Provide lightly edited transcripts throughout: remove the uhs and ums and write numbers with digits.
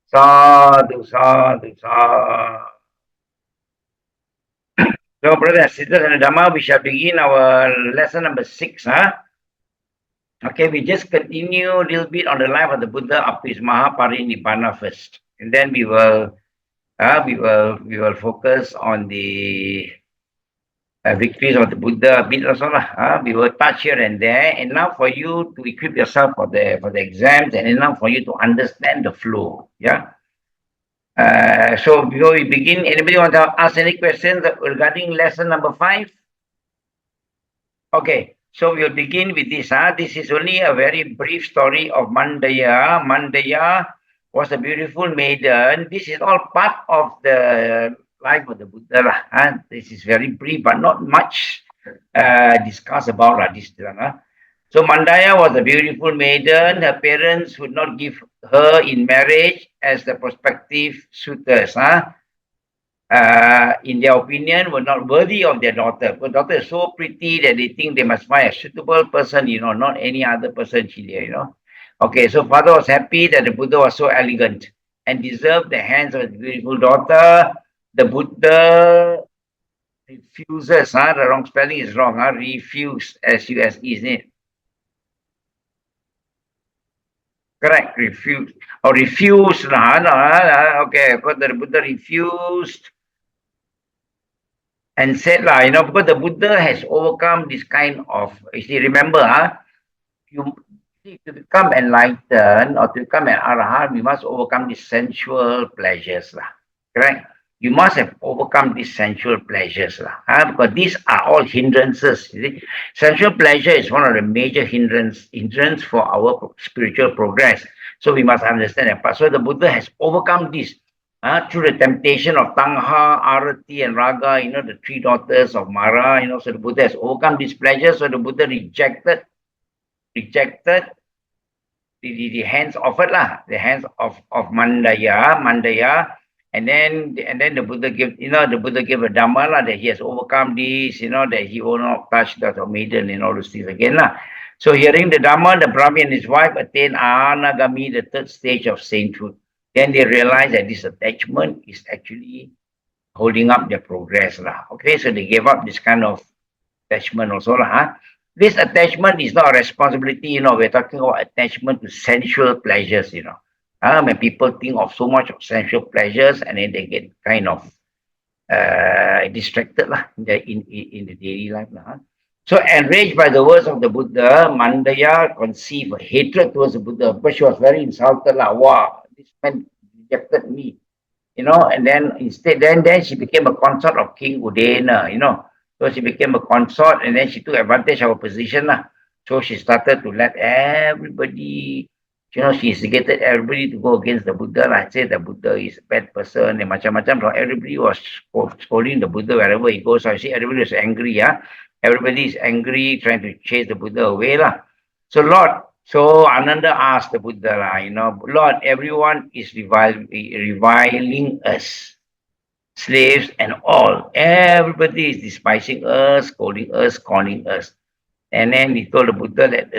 Sadhu, sadhu, sadhu. So, brothers and sisters in the Dhamma, we shall begin our lesson number 6. Okay, we just continue a little bit on the life of the Buddha up to his Mahaparinibbana first, and then we will focus on the victories of the Buddha a bit also lah. We will touch here and there, enough for you to equip yourself for the exams, and enough for you to understand the flow. Yeah. So before we begin, anybody want to ask any questions regarding lesson number 5? Okay, so we'll begin with this. This is only a very brief story of Mandaya. Mandaya was a beautiful maiden. This is all part of the life of the Buddha. This is very brief, but not much discussed about this. So Mandaya was a beautiful maiden. Her parents would not give her in marriage as the prospective suitors. In their opinion, were not worthy of their daughter. Because daughter is so pretty that they think they must find a suitable person, not any other person. Okay, so father was happy that the Buddha was so elegant and deserved the hands of his beautiful daughter. The Buddha refuses. The wrong spelling is wrong. Refuse, S-U-S-E, isn't it? Correct, refuse. Or refuse. Okay, because the Buddha refused and said, because the Buddha has overcome this kind of, remember, to become enlightened or to become an arahant, we must overcome these sensual pleasures. Correct? You must have overcome these sensual pleasures. Because these are all hindrances. Sensual pleasure is one of the major hindrance for our spiritual progress. So we must understand that part. So the Buddha has overcome this. Through the temptation of Tangha, Arati, and Raga, the 3 daughters of Mara, so the Buddha has overcome these pleasures. So the Buddha rejected the hands offered, the hands of Mandaya, and then the Buddha gave, the Buddha gave a Dhamma that he has overcome this, that he will not touch that of maiden and all those things again. So hearing the Dhamma, the Brahmin and his wife attained Anagami, the 3rd stage of sainthood. Then they realize that this attachment is actually holding up their progress. Okay, so they gave up this kind of attachment also. This attachment is not a responsibility, we're talking about attachment to sensual pleasures, when people think of so much of sensual pleasures and then they get kind of distracted in the daily life. So enraged by the words of the Buddha, Mandaya conceived a hatred towards the Buddha because she was very insulted. Wow, this man rejected me, and then instead, then she became a consort of King Udena, So she became a consort and then she took advantage of her position. So she started to let everybody, she instigated everybody to go against the Buddha. Said the Buddha is a bad person and macam-macam. So everybody was scolding the Buddha wherever he goes. So I see everybody was angry. Everybody is angry, trying to chase the Buddha away. So so Ananda asked the Buddha, Lord, everyone is reviling us. Slaves and all. Everybody is despising us, scolding us, scorning us. And then he told the Buddha that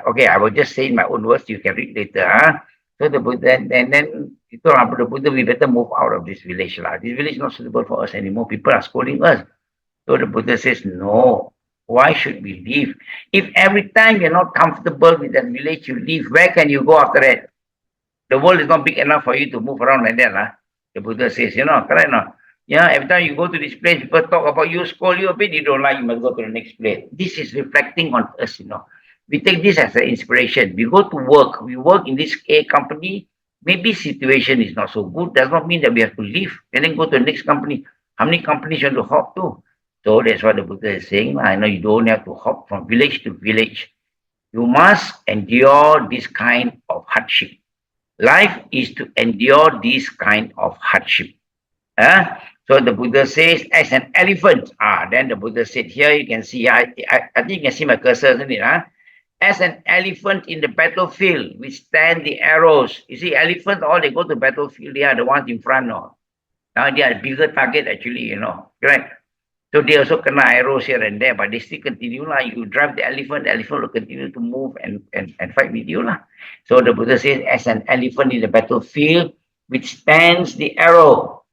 okay, I will just say in my own words, you can read later. So the Buddha, and then he told the Buddha, we better move out of this village. This village is not suitable for us anymore. People are scolding us. So the Buddha says, no, why should we leave? If every time you're not comfortable with that village, you leave, where can you go after that? The world is not big enough for you to move around like that. The Buddha says, correct, no? Yeah, every time you go to this place, people talk about you, scold you a bit, you don't like, you must go to the next place. This is reflecting on us, We take this as an inspiration. We go to work. We work in this A company. Maybe situation is not so good. Does not mean that we have to leave and then go to the next company. How many companies you want to hop to? So that's what the Buddha is saying. I know you don't have to hop from village to village. You must endure this kind of hardship. Life is to endure this kind of hardship. So the Buddha says, as an elephant. Then the Buddha said, here you can see, I think you can see my cursor, isn't it? As an elephant in the battlefield, withstand the arrows. You see, elephants, all they go to battlefield, they are the ones in front. Now they are a bigger target, actually, correct? So they also kena arrows here and there, but they still continue. You drive the elephant will continue to move and fight with you. So the Buddha says, as an elephant in the battlefield, withstands the arrow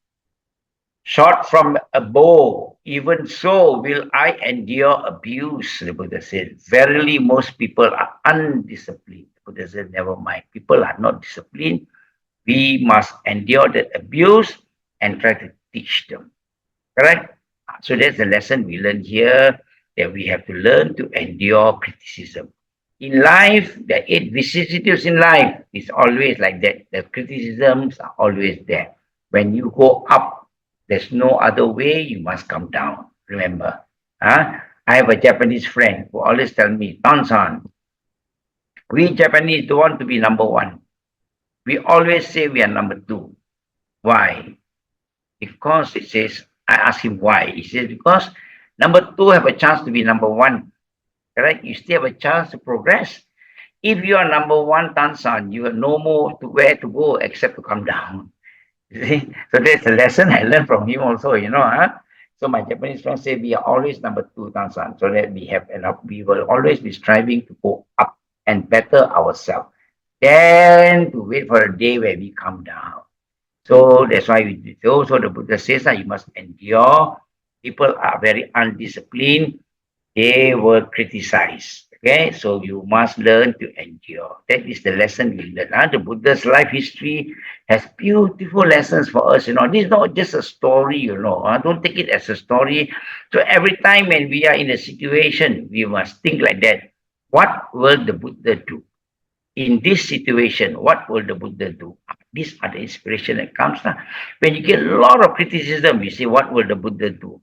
shot from a bow. Even so will I endure abuse, the Buddha said. Verily, most people are undisciplined. The Buddha said, never mind. People are not disciplined. We must endure that abuse and try to teach them. Correct? So that's the lesson we learn here, that we have to learn to endure criticism. In life, the 8 vicissitudes in life is always like that. The criticisms are always there. When you go up, there's no other way, you must come down. Remember. Huh? I have a Japanese friend who always tell me, Tan-san, we Japanese don't want to be number one. We always say we are number two. Why? Because it says, I asked him why. He says, because number two have a chance to be number one. Correct? You still have a chance to progress. If you are number one, Tansan, you have no more to where to go except to come down. You see? So that's a lesson I learned from him also, huh? So my Japanese friends say we are always number two, Tansan, so that we have enough. We will always be striving to go up and better ourselves. Then to wait for a day where we come down. So that's why we do. So the Buddha says that you must endure. People are very undisciplined. They will criticize. Okay, so you must learn to endure. That is the lesson we learn. The Buddha's life history has beautiful lessons for us. This is not just a story. Don't take it as a story. So every time when we are in a situation, we must think like that. What will the Buddha do? In this situation, what will the Buddha do? These are the inspiration that comes. When you get a lot of criticism, you say, what will the Buddha do?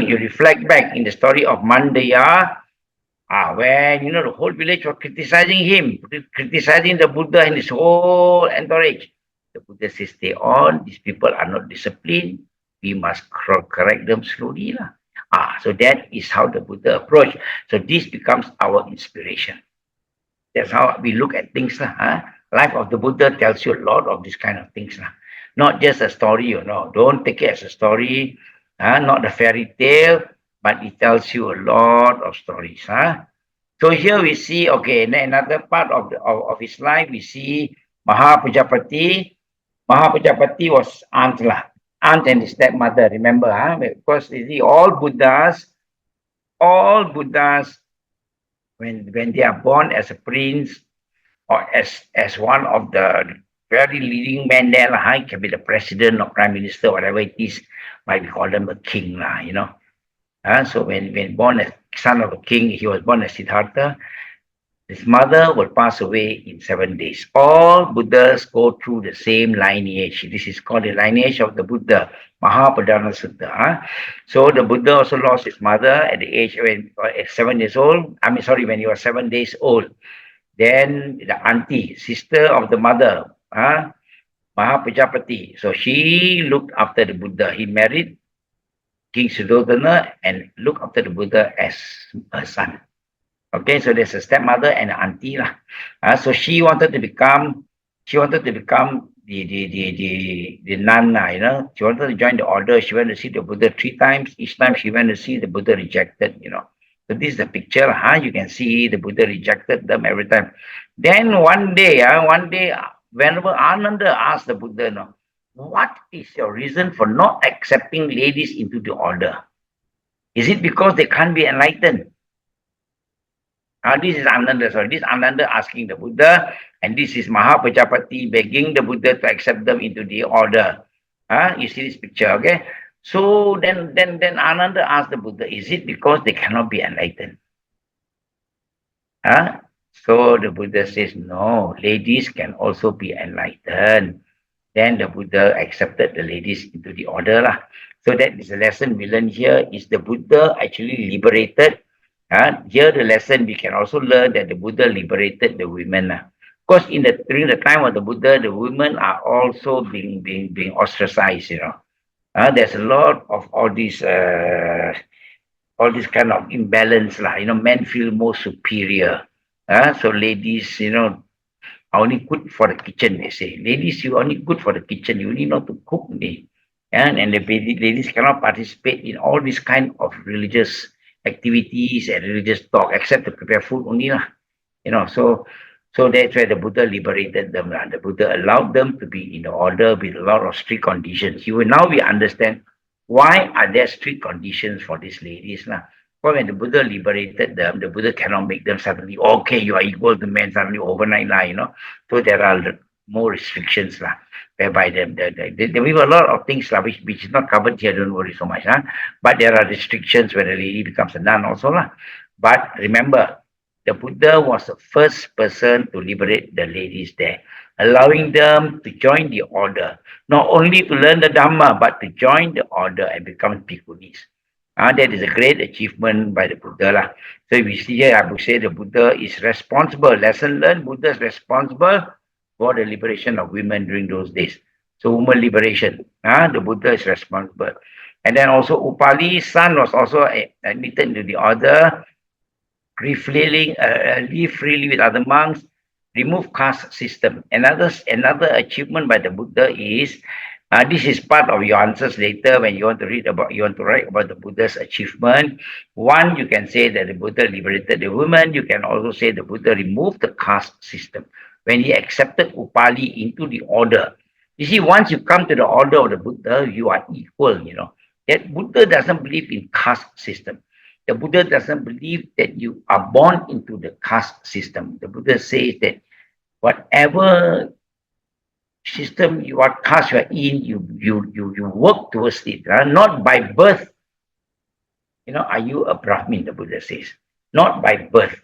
You reflect back in the story of Mandaya, when, the whole village was criticizing him, criticizing the Buddha and his whole entourage. The Buddha says, stay on, these people are not disciplined. We must correct them slowly. So that is how the Buddha approached. So this becomes our inspiration. That's how we look at things. Life of the Buddha tells you a lot of these kind of things. Not just a story, Don't take it as a story, not a fairy tale, but it tells you a lot of stories. So here we see, okay, another part of his life, we see Mahapajapati. Mahapajapati was aunt and his stepmother, remember? Because you see, all Buddhas, when they are born as a prince or as one of the very leading men there, it can be the president or prime minister, whatever it is, might be called them a king, So when born as son of a king, he was born as Siddhartha. His mother will pass away in 7 days. All Buddhas go through the same lineage. This is called the lineage of the Buddha, Mahapadana Sutta. So the Buddha also lost his mother at the age at 7 years old. When he was 7 days old. Then the auntie, sister of the mother, Mahapajapati. So she looked after the Buddha. He married King Suddhodana and looked after the Buddha as her son. Okay, so there's a stepmother and an auntie. So she wanted to become the nun, She wanted to join the order. She went to see the Buddha 3 times. Each time she went to see, the Buddha rejected, So this is the picture. You can see the Buddha rejected them every time. Then one day, whenever Ananda asked the Buddha, what is your reason for not accepting ladies into the order? Is it because they can't be enlightened? This is Ananda, This is Ananda asking the Buddha, and this is Mahapajapati begging the Buddha to accept them into the order. You see this picture, okay? So then Ananda asked the Buddha, is it because they cannot be enlightened? So the Buddha says, no, ladies can also be enlightened. Then the Buddha accepted the ladies into the order. So that is the lesson we learn here, is the Buddha actually liberated. Here the lesson we can also learn that the Buddha liberated the women. Because during the time of the Buddha, the women are also being ostracized. There's a lot of all this kind of imbalance. Men feel more superior. So ladies, are only good for the kitchen, they say. Ladies, you are only good for the kitchen. You need not to cook. And the ladies cannot participate in all these kind of religious activities and religious talk, except to prepare food only. So So that's where the Buddha liberated them. The Buddha allowed them to be in the order with a lot of strict conditions. Now we understand why are there strict conditions for these ladies. Because when the Buddha liberated them, the Buddha cannot make them suddenly, okay, you are equal to men suddenly overnight. So there are more restrictions whereby there were a lot of things which is not covered here, don't worry so much. But there are restrictions when a lady becomes a nun also. But remember, the Buddha was the first person to liberate the ladies there, allowing them to join the order, not only to learn the Dhamma, but to join the order and become bhikkhunis. That is a great achievement by the Buddha. So if we see here, I would say the Buddha is responsible. Lesson learned, Buddha is responsible for the liberation of women during those days. So woman liberation, the Buddha is responsible. And then also Upali's son was also admitted into the order, live freely with other monks, remove caste system. Another achievement by the Buddha is this is part of your answers later when you want to write about the Buddha's achievement. One, you can say that the Buddha liberated the women. You can also say the Buddha removed the caste system when he accepted Upali into the order. You see, once you come to the order of the Buddha, you are equal. That Buddha doesn't believe in caste system. The Buddha doesn't believe that you are born into the caste system. The Buddha says that whatever system you are caste you are in, you work towards it. Not by birth. Are you a Brahmin? The Buddha says. Not by birth.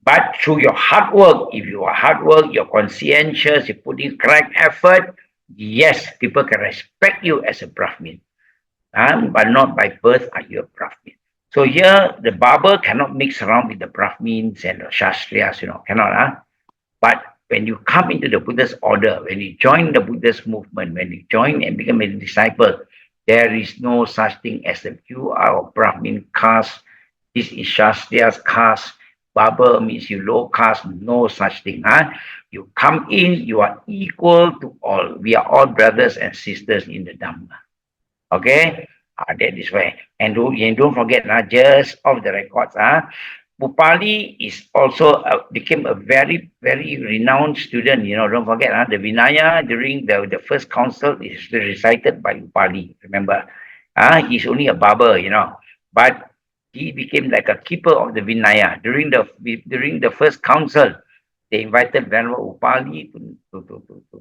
But through your hard work, if you are hard work, you're conscientious, you put in correct effort, yes, people can respect you as a Brahmin. But not by birth are you a Brahmin. So here, the barber cannot mix around with the Brahmins and the Shastriyas, cannot. But when you come into the Buddha's order, when you join the Buddha's movement, when you join and become a disciple, there is no such thing as if you are a Brahmin caste, this is Shastriya's caste, barber means you low caste, no such thing. You come in, you are equal to all. We are all brothers and sisters in the Dhamma. Okay? That is why. And don't forget, just off the records, Upali is also became a very, very renowned student. Don't forget, the Vinaya during the first council is recited by Upali. Remember, he's only a barber, but he became like a keeper of the Vinaya during the first council. They invited Venerable Upali to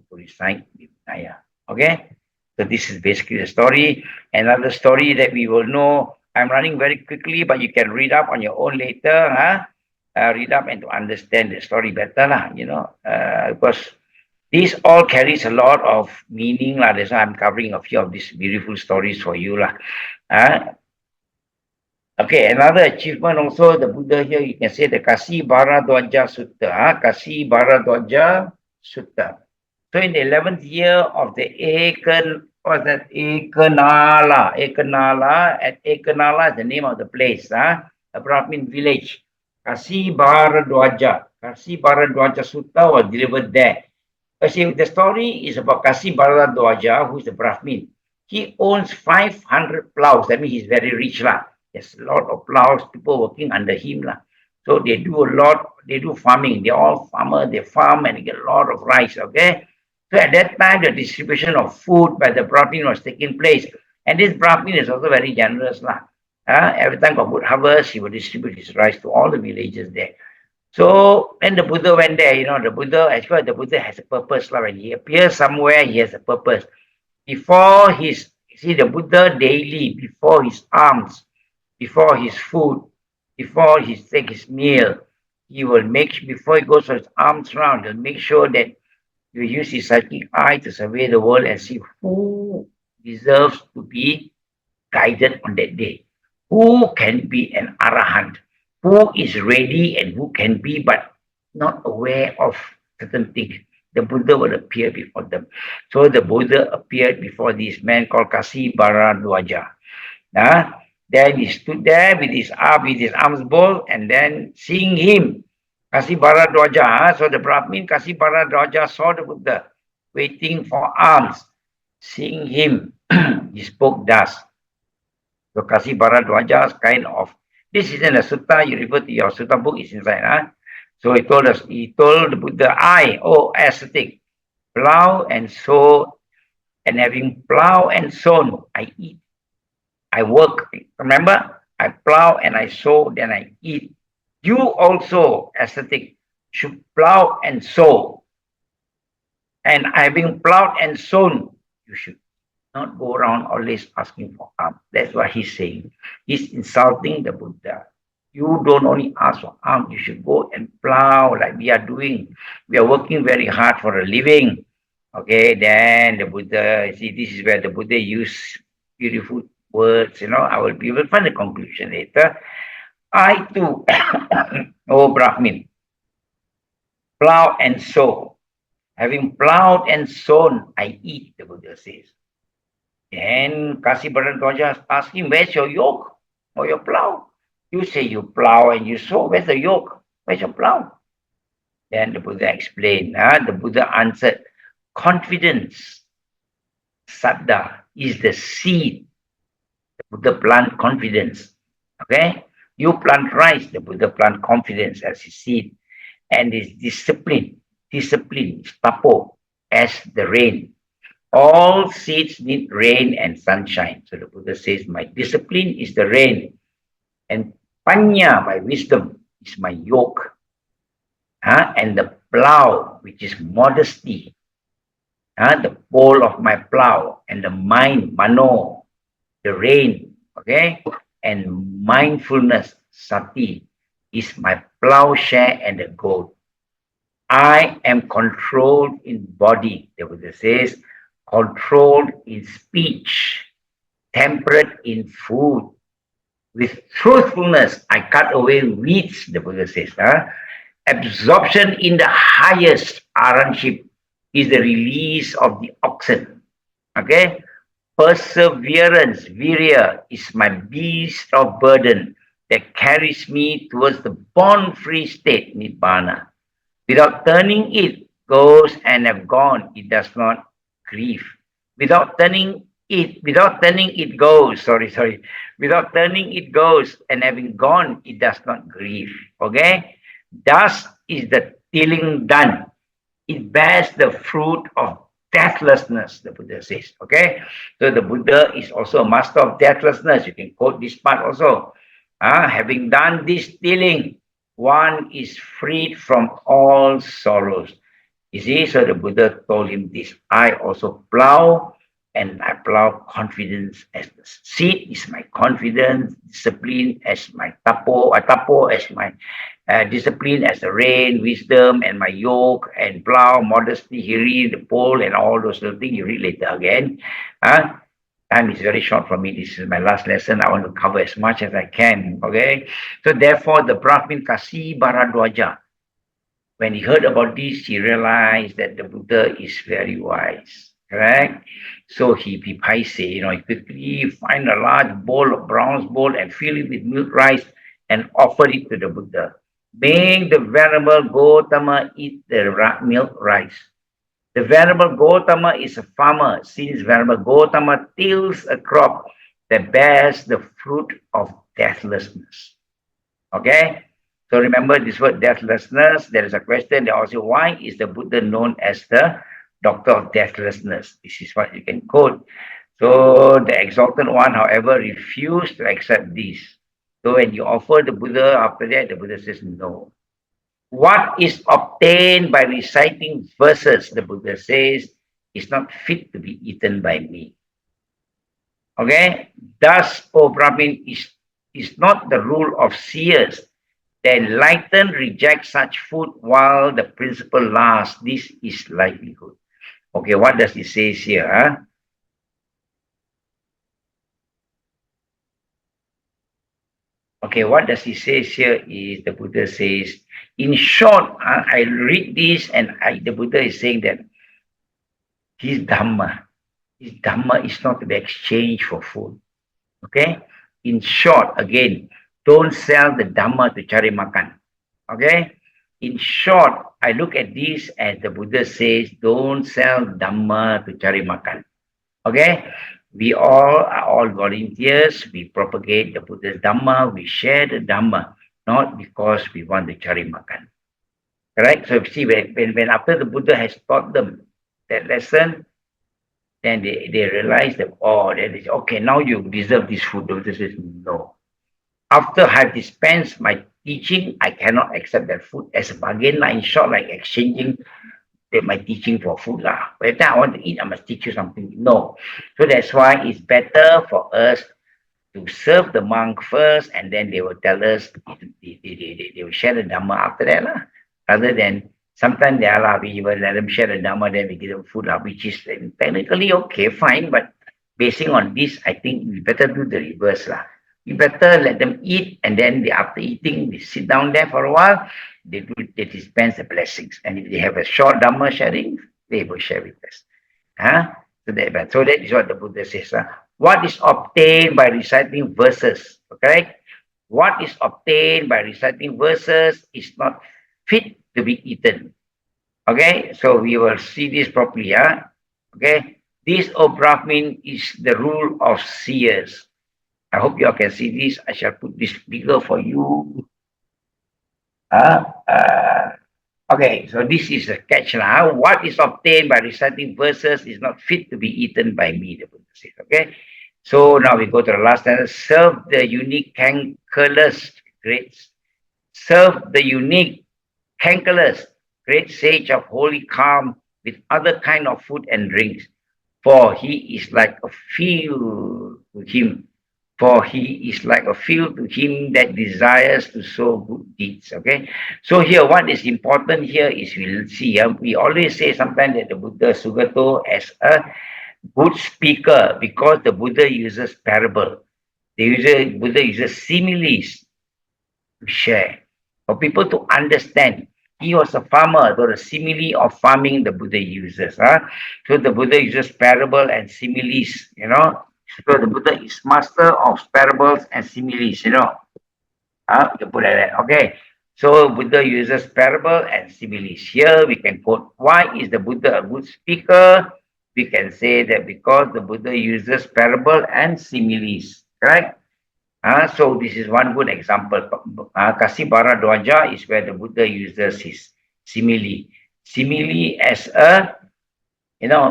recite the Vinaya. Okay. So this is basically the story. Another story that we will know. I'm running very quickly, but you can read up on your own later. Read up and to understand the story better, because this all carries a lot of meaning. That's why I'm covering a few of these beautiful stories for you. Okay, another achievement also, the Buddha here, you can say the Kasi Bharadwaja Sutta. Kasi Bharadwaja Sutta. So in the 11th year of the Ekanala. At Ekanala is the name of the place, a Brahmin village. Kasi Bharadwaja Sutta was delivered there. See, the story is about Kasi Bharadwaja, who is a Brahmin. He owns 500 plows. That means he's very rich. There's a lot of plows, people working under him. So they do farming. They're all farmers, they farm and they get a lot of rice, okay? So at that time, the distribution of food by the Brahmin was taking place. And this Brahmin is also very generous. Every time got good harvest, he will distribute his rice to all the villages there. So when the Buddha went there, the Buddha has a purpose. When he appears somewhere, he has a purpose. The Buddha daily, before his alms, before his food, before he takes his meal, before he goes for his alms round, he'll make sure that you use his psychic eye to survey the world and see who deserves to be guided on that day. Who can be an arahant? Who is ready and who can be but not aware of certain things? The Buddha will appear before them. So the Buddha appeared before this man called Kasi Bharadwaja. Then he stood there with his arms bold, and then seeing him, Kasi Bharadwaja, so the Brahmin Kasi Bharadwaja saw the Buddha waiting for alms. Seeing him, he spoke thus. So Kasi Bharadwaja is kind of, this is in a sutta, you refer to your sutta book, is inside. So he told the Buddha, I, oh ascetic, plow and sow, and having plow and sown, I eat. I work. Remember, I plow and I sow, then I eat. You also, ascetic, should plow and sow. And having plowed and sown, you should not go around always asking for alms. That's what he's saying. He's insulting the Buddha. You don't only ask for alms, you should go and plow like we are doing. We are working very hard for a living. Okay, then the Buddha, see, this is where the Buddha use beautiful words, we will find the conclusion later. I too, oh Brahmin, plow and sow. Having plowed and sown, I eat, the Buddha says. And Kasi Bharadwaja asked him, where's your yoke or your plow? You say you plow and you sow. Where's the yoke? Where's your plow? Then the Buddha explained. The Buddha answered, confidence, saddha, is the seed. The Buddha plant confidence. Okay? You plant rice, the Buddha plant confidence as his seed. And is discipline. Discipline is tapo, as the rain. All seeds need rain and sunshine. So the Buddha says, my discipline is the rain. And panya, my wisdom, is my yoke. And the plow, which is modesty. The pole of my plow. And the mind, mano, the rain. Okay? And mindfulness, sati, is my plowshare and the goad. I am controlled in body, the Buddha says, controlled in speech, temperate in food. With truthfulness, I cut away weeds, the Buddha says. Absorption in the highest aranship is the release of the oxen. Okay? Perseverance, virya, is my beast of burden that carries me towards the born-free state, nibbana. Without turning it goes and have gone, it does not grieve. Without turning it goes, without turning it goes and having gone, it does not grieve. Okay? Thus is the tilling done. It bears the fruit of deathlessness, the Buddha says. Okay? So the Buddha is also a master of deathlessness. You can quote this part also. Having done this tilling, one is freed from all sorrows. You see, so the Buddha told him this. I also plow, and I plow confidence as the seed is my confidence, discipline as my tapo as my discipline as the rain, wisdom, and my yoke, and plow, modesty, hiri, the pole, and all those little things you read later again. Time is very short for me. This is my last lesson. I want to cover as much as I can. Okay. So therefore, the Brahmin Kasi Bharadwaja, when he heard about this, he realized that the Buddha is very wise. Correct? So he paise, he quickly find a large bowl, a bronze bowl, and fill it with milk rice and offer it to the Buddha. Make the Venerable Gautama eat the milk rice. The Venerable Gautama is a farmer, since Venerable Gautama tills a crop that bears the fruit of deathlessness. Okay? So remember this word deathlessness. There is a question. They also, why is the Buddha known as the doctor of deathlessness? This is what you can quote. So the exalted one, however, refused to accept this. So when you offer the Buddha, after that, the Buddha says no. What is obtained by reciting verses, the Buddha says, is not fit to be eaten by me. Okay? Thus, O Brahmin, is not the rule of seers. The enlightened reject such food while the principle lasts. This is livelihood. Okay, what does it say here? Okay, what does he say here is the Buddha says, in short, I read this and the Buddha is saying that his Dhamma is not to be exchanged for food. Okay? In short, again, don't sell the Dhamma to cari makan. Okay? In short, I look at this as the Buddha says, don't sell Dhamma to cari makan. Okay? We all are all volunteers. We propagate the Buddha's Dhamma. We share the Dhamma, not because we want to cari makan. Correct? So see, when after the Buddha has taught them that lesson, then they realize that, oh, that is okay, now you deserve this food. The Buddha says, no. After I have dispensed my teaching, I cannot accept that food as a bargain. In short, like exchanging my teaching for food. By the time I want to eat, I must teach you something. No. So that's why it's better for us to serve the monk first, and then they will tell us, they will share the Dhamma after that. Rather than sometimes we will let them share the Dhamma, then we give them food, which is technically okay, fine, but basing on this, I think we better do the reverse. We better let them eat, and then after eating, they sit down there for a while, they dispense the blessings. And if they have a short Dhamma sharing, they will share with us. So that is what the Buddha says. What is obtained by reciting verses, okay? What is obtained by reciting verses is not fit to be eaten. Okay, so we will see this properly. Okay, this, O Brahmin, is the rule of seers. I hope you all can see this. I shall put this bigger for you. Okay, so this is a catch now. What is obtained by reciting verses is not fit to be eaten by me, the Buddha says. Okay, so now we go to the last sentence. Serve the unique cankerless, great. Serve the unique cankerless, great sage of holy calm with other kind of food and drinks, for he is like a field to him. For he is like a field to him that desires to sow good deeds. Okay, so here what is important here is we'll see. We always say sometimes that the Buddha Sugato as a good speaker because the Buddha uses parable. Buddha uses similes to share for people to understand. He was a farmer, so the simile of farming the Buddha uses. So the Buddha uses parable and similes, So the Buddha is master of parables and similes, You put like that. Okay. So Buddha uses parable and similes. Here we can quote, why is the Buddha a good speaker? We can say that because the Buddha uses parable and similes. Correct? So this is one good example. Kasibara Dwaja is where the Buddha uses his simile. Simile as a,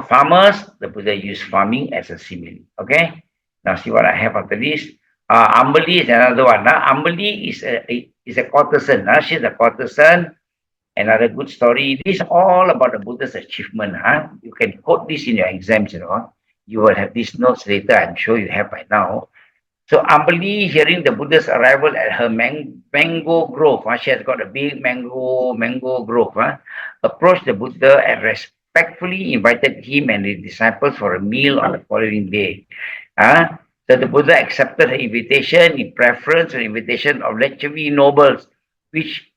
farmers, the Buddha used farming as a simile. Okay. Now see what I have after this. Ambali is another one. Ambali is a courtesan. She's a courtesan. Another good story. This is all about the Buddha's achievement. You can quote this in your exams. You will have these notes later. I'm sure you have by now. So Ambali, hearing the Buddha's arrival at her mango grove, she has got a big mango grove, approached the Buddha and respectfully invited him and his disciples for a meal on the following day. So the Buddha accepted her invitation in preference to the invitation of Lechavi nobles, which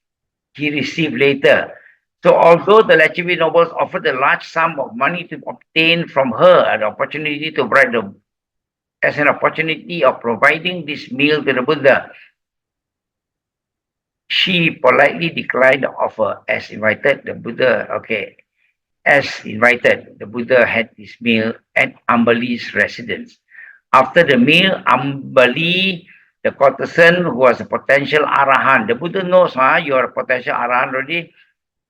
he received later. So although the Lechavi nobles offered a large sum of money to obtain from her an opportunity to provide as an opportunity of providing this meal to the Buddha, she politely declined the offer. As invited, the Buddha had this meal at Ambali's residence. After the meal, Ambali, the courtesan who was a potential Arahan, the Buddha knows, you are a potential Arahan already,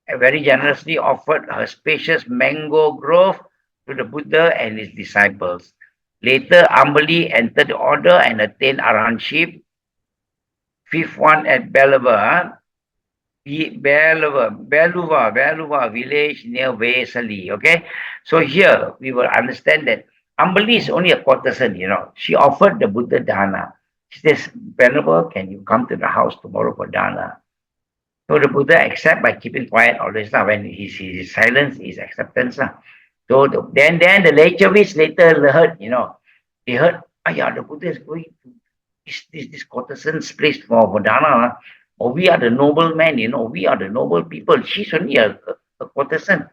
very generously offered her spacious mango grove to the Buddha and his disciples. Later, Ambali entered the order and attained Arahanship. Fifth one at Beluva village near Vesali. Okay, so here we will understand that Ambali is only a courtesan. She offered the Buddha dana. She says, Venerable, can you come to the house tomorrow for dana? So the Buddha accept by keeping quiet always. When his silence is acceptance. So then the Lechavis later heard, they heard, the Buddha is going to this courtesan's place for dana. Or we are the noble men, we are the noble people. She's only a courtesan.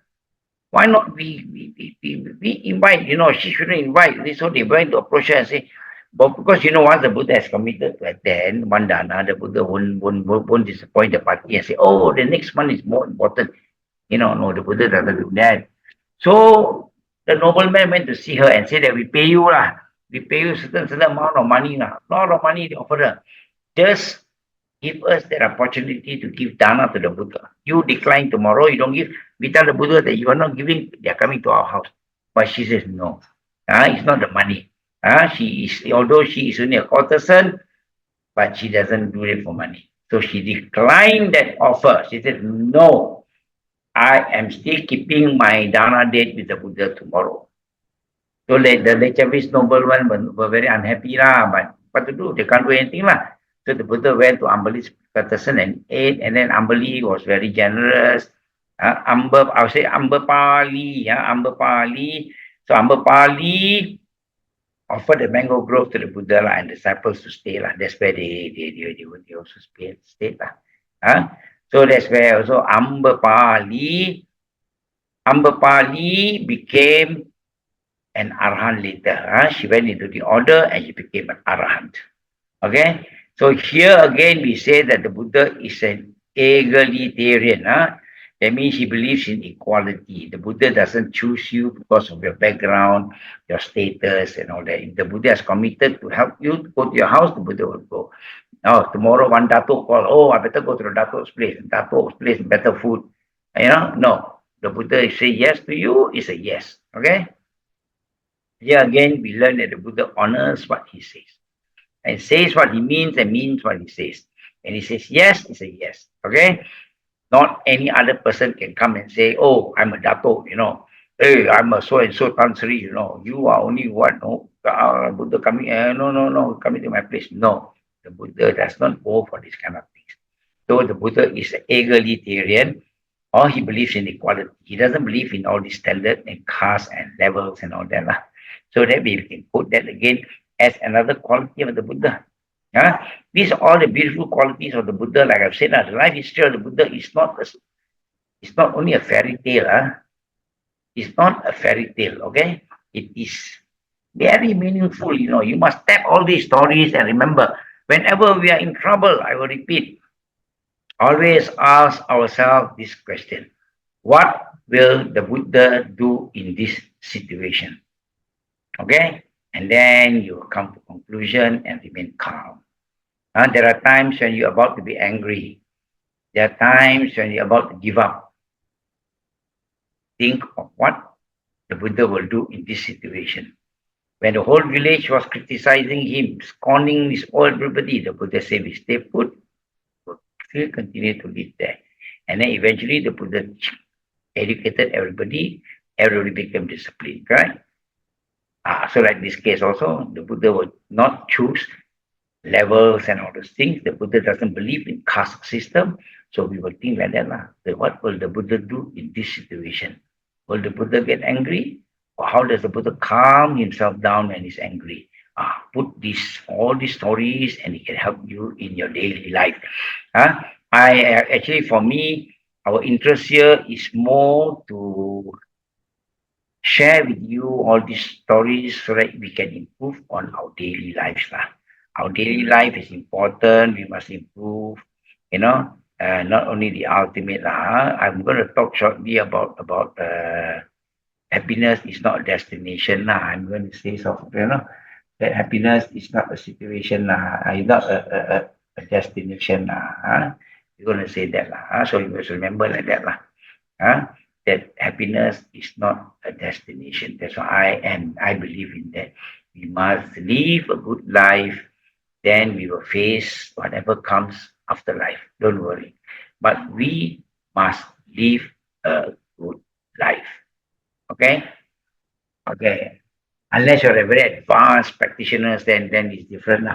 Why not we invite, she shouldn't invite. So they went to approach her and say, but because once the Buddha has committed to attend one dana, the Buddha won't disappoint the party and say, oh, the next one is more important. No, the Buddha doesn't do that. So the nobleman went to see her and said that we pay you We pay you certain amount of money A lot of money they offer her. Just Give us that opportunity to give dana to the Buddha. You decline tomorrow, you don't give. We tell the Buddha that you are not giving, they are coming to our house. But she says, no, it's not the money. She is, although she is only a courtesan, but she doesn't do it for money. So she declined that offer. She said, no, I am still keeping my dana date with the Buddha tomorrow. So the Chinese noblemen were very unhappy lah, but what to do? They can't do anything lah. So the Buddha went to Ambali's courtesan and ate, and then Ambali was very generous. I would say Ambapali, Ambapali. So Ambapali offered the mango grove to the Buddha lah, and disciples to stay lah. That's where they also stayed lah. So that's where also Ambapali became an arahant later. She went into the order and she became an arahant. Okay, so here again we say that the Buddha is an egalitarian. That means he believes in equality. The Buddha doesn't choose you because of your background, your status, and all that. If the Buddha is committed to help you to go to your house, the Buddha will go. Now, tomorrow one Datuk call, oh, I better go to the Datuk's place. Datuk's place, better food. No. The Buddha say yes to you, is a yes. Okay? Here again, we learn that the Buddha honors what he says. And says what he means and means what he says. And he says yes, it's a yes. Okay? Not any other person can come and say, oh, I'm a Dato, Hey, I'm a so-and-so Tansri, You are only what? No, Buddha coming, no, coming to my place. No, the Buddha does not go for this kind of things. So the Buddha is egalitarian, or he believes in equality. He doesn't believe in all these standards and castes and levels and all that. So that we can put that again as another quality of the Buddha. These are all the beautiful qualities of the Buddha. Like I've said, the life history of the Buddha is not only a fairy tale. It's not a fairy tale, okay? It is very meaningful, You must tap all these stories and remember, whenever we are in trouble, I will repeat, always ask ourselves this question. What will the Buddha do in this situation? Okay? And then you will come to conclusion and remain calm. There are times when you're about to be angry. There are times when you're about to give up. Think of what the Buddha will do in this situation. When the whole village was criticizing him, scorning everybody, the Buddha said, we stay put, will still continue to live there. And then eventually the Buddha educated everybody became disciplined, right? So like this case also, the Buddha would not choose levels and all those things. The Buddha doesn't believe in caste system. So we will think like that. What will the Buddha do in this situation? Will the Buddha get angry? Or how does the Buddha calm himself down when he's angry? Put all these stories and it can help you in your daily life. For me, our interest here is more to share with you all these stories so that we can improve on our daily lives. Our daily life is important. We must improve, not only the ultimate. I'm going to talk shortly about happiness is not a destination. I'm going to say something, that happiness is not a situation. It's not a destination. You're going to say that. So you must remember like that. That happiness is not a destination. That's why I believe in that. We must live a good life, then we will face whatever comes after life. Don't worry. But we must live a good life. Okay? Okay. Unless you're a very advanced practitioners, then it's different.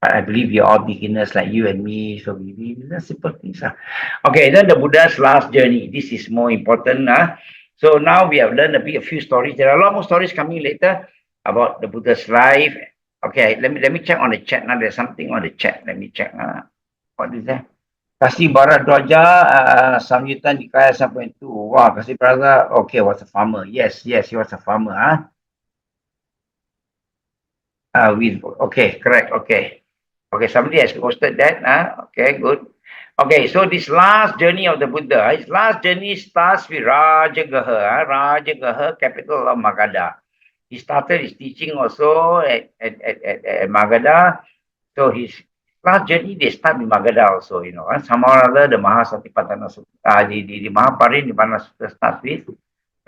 But I believe you're all beginners like you and me, so we learn simple things. Okay, then the Buddha's last journey. This is more important. So now we have learned a few stories. There are a lot more stories coming later about the Buddha's life. Okay, let me check on the chat now. There's something on the chat. Let me check. What is that? Kasih Barat Dwaja, Samyutan Nikaya 7.2. Wow, Kasih Barat, okay, was a farmer. Yes, he was a farmer. Okay, correct, okay. Okay, somebody has posted that. Okay, good. Okay, so this last journey of the Buddha, his last journey starts with Rajagaha. Rajagaha, capital of Magadha. He started his teaching also at Magadha. So his last journey they start in Magadha also, you know. Somehow or other, the Mahasatipatthana the Mahaparinirvana Sutta starts with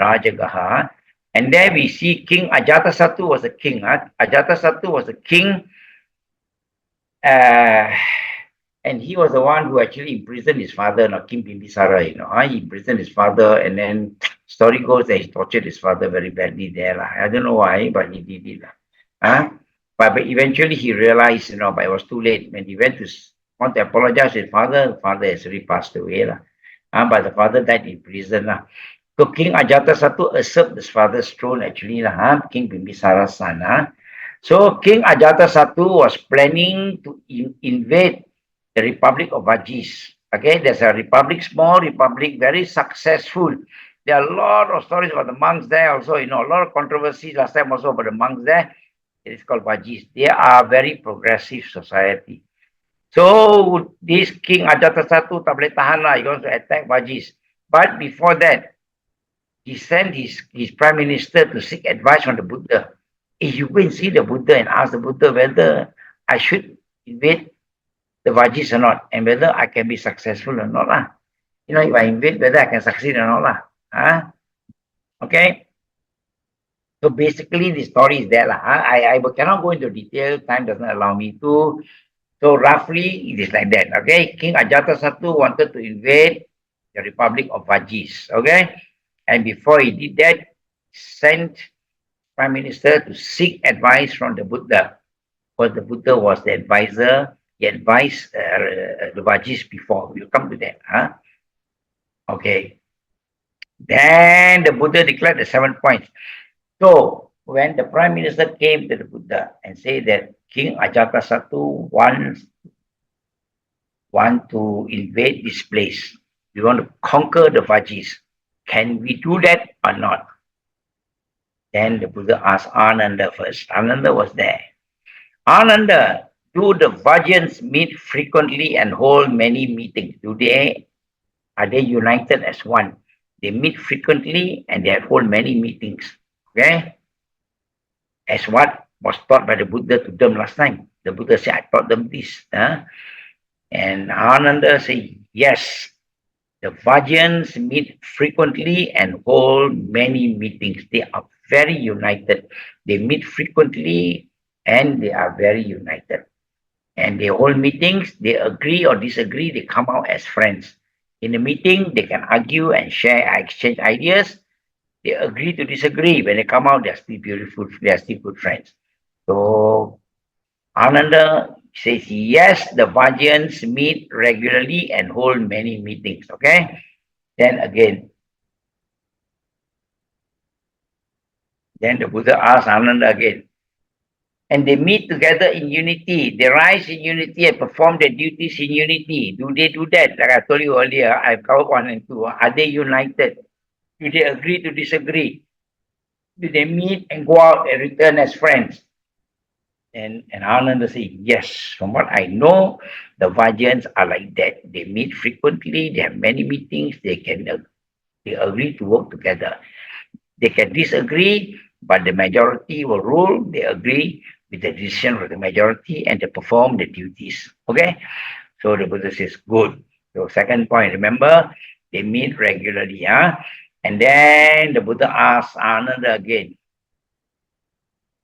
Rajagaha. And there we see King Ajatasattu was a king. Ajatasattu was a king, uh, and he was the one who actually imprisoned his father, King Bimbisara, you know. He imprisoned his father, and then story goes that he tortured his father very badly there. I don't know why, but he did it. But eventually he realized, you know, but it was too late. When he went to want to apologize to his father, the father has already passed away. But the father died in prison. So King Ajatasattu usurped his father's throne actually, King Bimbisara's son. So King Ajatasattu was planning to invade the Republic of Vajis. Okay, there's a republic, small republic, very successful. There are a lot of stories about the monks there also, you know, a lot of controversy last time also about the monks there. It is called Vajis. They are very progressive society. So this King Ajatasattu tak boleh tahan lah. He wants to attack Vajis. But before that, he sent his prime minister to seek advice from the Buddha. If you go and see the Buddha and ask the Buddha whether I should invade the Vajis or not, and whether I can be successful or not. You know, if I invade, whether I can succeed or not. Okay. So basically, the story is there. I cannot go into detail. Time doesn't allow me to. So roughly, it is like that. Okay. King Ajatasattu wanted to invade the Republic of Vajis. Okay. And before he did that, sent Prime Minister to seek advice from the Buddha. Because the Buddha was the advisor. He advised the Vajis before. We'll come to that. Okay. Then the Buddha declared the 7 points. So when the Prime Minister came to the Buddha and said that King Ajatasattu want to invade this place, we want to conquer the Vajis. Can we do that or not? Then the Buddha asked Ananda first. Ananda was there. Ananda, do the Vajans meet frequently and hold many meetings? Are they united as one? They meet frequently and they hold many meetings. Okay? As what was taught by the Buddha to them last time. The Buddha said, I taught them this. And Ananda said, yes, the Vajans meet frequently and hold many meetings. They are very united. They meet frequently and they are very united. And they hold meetings, they agree or disagree, they come out as friends. In a meeting, they can argue and share, exchange ideas. They agree to disagree. When they come out, they're still beautiful, they're still good friends. So Ananda says, yes, the Vajans meet regularly and hold many meetings. Okay? Then again, then the Buddha asked Ananda again, and they meet together in unity. They rise in unity and perform their duties in unity. Do they do that? Like I told you earlier, I've covered 1 and 2. Are they united? Do they agree to disagree? Do they meet and go out and return as friends? And Ananda said, yes, from what I know, the Vajans are like that. They meet frequently, they have many meetings, they agree to work together. They can disagree, but the majority will rule. They agree with the decision of the majority and they perform the duties. Okay? So the Buddha says, good. So second point, remember, they meet regularly. And then the Buddha asks Ananda again,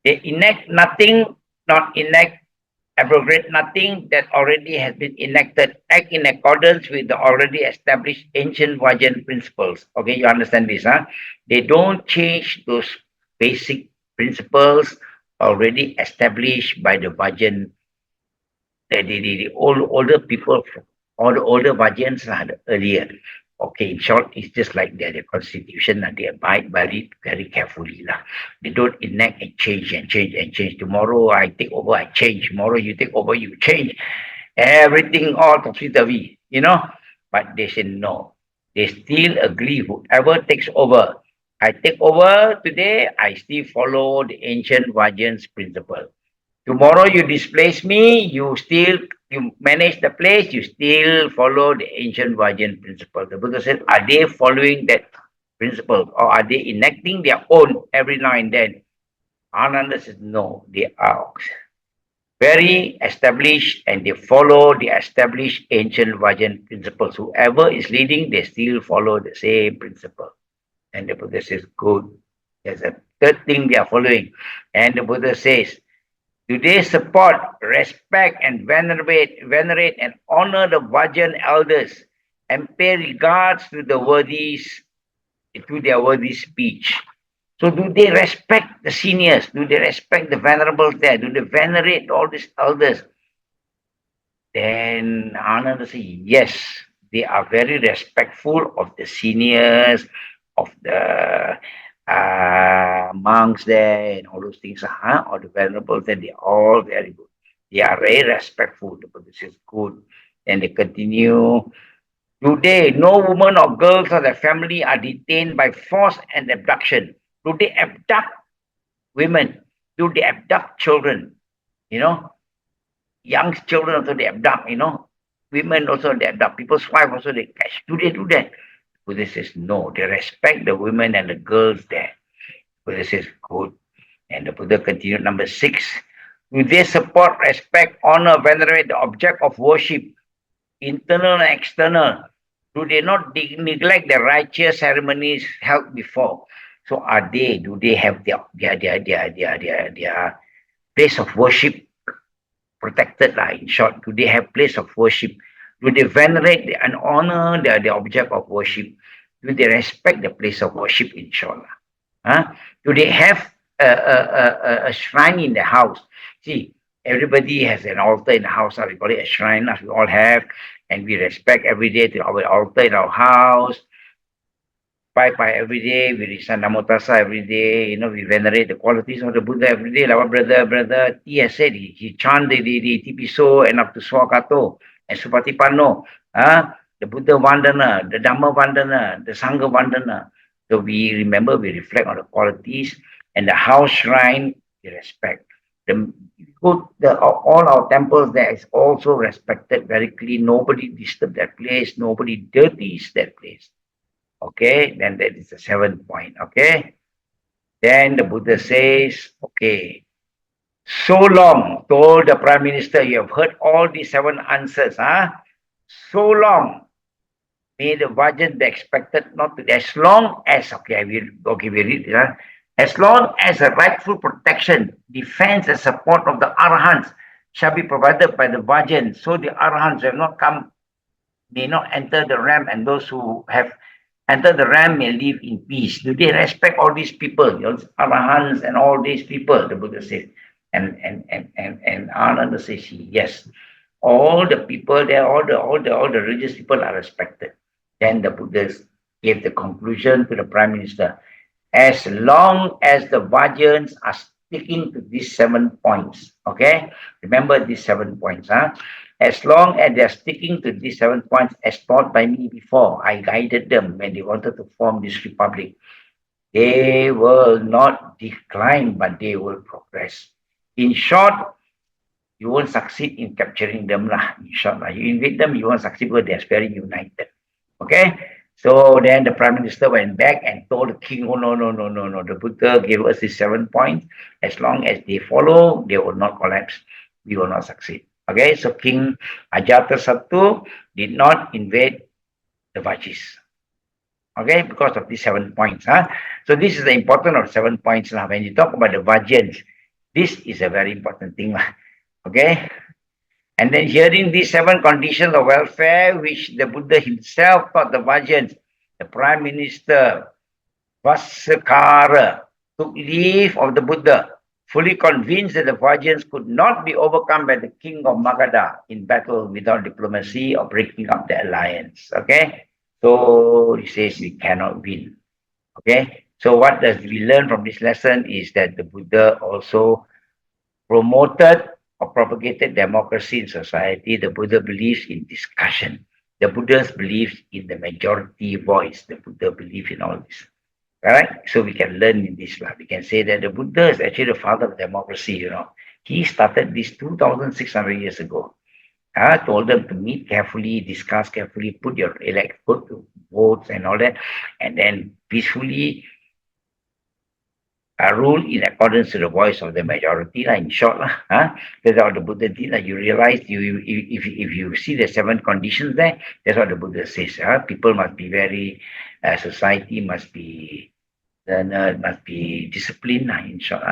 they enact nothing, not enact, abrogate nothing that already has been enacted, act in accordance with the already established ancient Vajan principles. Okay, you understand this, They don't change those basic principles already established by the Vajan, the older people, all the older Vajans earlier. Okay, in short, it's just like the constitution, and they abide by it very carefully. They don't enact and change and change and change. Tomorrow I take over, I change. Tomorrow you take over, you change. Everything all topsy-turvy, you know. But they say no. They still agree, whoever takes over. I take over today, I still follow the ancient Vajans principle. Tomorrow you displace me, you manage the place, you still follow the ancient Vajan principle. The Buddha said, are they following that principle or are they enacting their own every now and then? Ananda says, no, they are very established, and they follow the established ancient Vajjan principles. Whoever is leading, they still follow the same principle. And the Buddha says, good. There's a third thing they are following. And the Buddha says, do they support, respect, and venerate and honor the Vajjan elders and pay regards to their worthy speech? So do they respect the seniors? Do they respect the venerables there? Do they venerate all these elders? Then Ananda says, yes, they are very respectful of the seniors, of the monks there, and all those things, or the venerables there. They are all very good. They are very respectful. The Buddha says, good. And they continue. Today, no woman or girls or their family are detained by force and abduction. Do they abduct women? Do they abduct children? You know, young children also they abduct, women also they abduct, people's wife also they catch. Do they do that? Buddha says, no, they respect the women and the girls there. Buddha says, good. And the Buddha continued, number 6. Do they support, respect, honor, venerate the object of worship, internal and external? Do they not neglect the righteous ceremonies held before? So do they have their place of worship protected, in short? Do they have place of worship? Do they venerate and honor the object of worship? Do they respect the place of worship, in short? Do they have a shrine in the house? See, everybody has an altar in the house. We call it a shrine, as we all have, and we respect every day to our altar in our house. Pai every day, we recite Namo Tassa every day, we venerate the qualities of the Buddha every day. Like our brother T has said, he chant the Tipiso and up to Swakato and Supatipanno, the Buddha Vandana, the Dhamma Vandana, the Sangha Vandana. So we remember, we reflect on the qualities, and the house shrine, we respect. All our temples there is also respected, very clean. Nobody disturb that place, nobody dirties that place. Okay, then that is the 7th point. Okay, then the Buddha says, okay, so long, told the Prime Minister, you have heard all these 7 answers, so long may the Vajjan be expected not to, as long as, we read it, as long as a rightful protection, defense, and support of the Arahants shall be provided by the Vajjan, so the Arahants have not come, may not enter the realm, and those who have entered the realm may live in peace. Do they respect all these people, Arahants and all these people? The Buddha says, and Ananda says, yes, all the people there, all the religious people are respected. Then the Buddha gave the conclusion to the Prime Minister. As long as the Vajjans are sticking to these 7 points, okay? Remember these 7 points, As long as they are sticking to these 7 points as taught by me before, I guided them when they wanted to form this republic. They will not decline, but they will progress. In short, you won't succeed in capturing them. In short, you invade them, you won't succeed because they are very united. Okay? So then the Prime Minister went back and told the king, oh, no. The Buddha gave us these 7 points. As long as they follow, they will not collapse. We will not succeed. Okay, so King Ajatasattu did not invade the Vajis. Okay, because of these 7 points. So this is the importance of 7 points. When you talk about the Vajjans, this is a very important thing. Okay, and then hearing these 7 conditions of welfare, which the Buddha himself taught the Vajjans, the Prime Minister Vassakara took leave of the Buddha, fully convinced that the Vajjans could not be overcome by the king of Magadha in battle without diplomacy or breaking up the alliance. Okay, so he says we cannot win. Okay, so what does we learn from this lesson is that the Buddha also promoted or propagated democracy in society. The Buddha believes in discussion. The Buddha believes in the majority voice. The Buddha believes in all this. All right, so we can learn in this. We can say that the Buddha is actually the father of democracy. He started this 2,600 years ago. Told them to meet carefully, discuss carefully, put votes and all that, and then peacefully rule in accordance to the voice of the majority, in short. That's what the Buddha did. You realize if you see the 7 conditions there, that's what the Buddha says. People must be very, society must be must be disciplined, in short.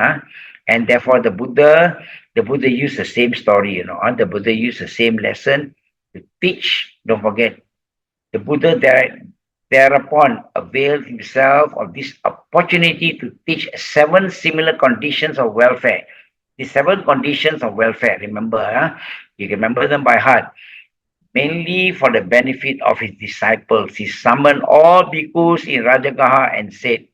And therefore the Buddha used the same story, the Buddha used the same lesson to teach. Don't forget, the Buddha thereupon availed himself of this opportunity to teach 7 similar conditions of welfare. The 7 conditions of welfare, remember, you can remember them by heart. Mainly for the benefit of his disciples. He summoned all bhikkhus in Rajagaha and said,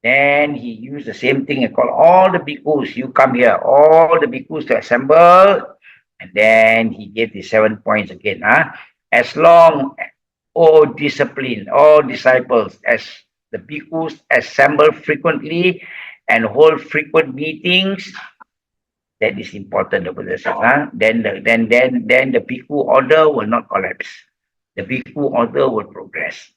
then he used the same thing and called all the bhikkhus, you come here, all the bhikkhus to assemble. And then he gave the 7 points again. As long, O discipline, all disciples, as the bhikkhus assemble frequently and hold frequent meetings, that is important, the Buddha says. Then the bhikkhu order will not collapse. The bhikkhu order will progress.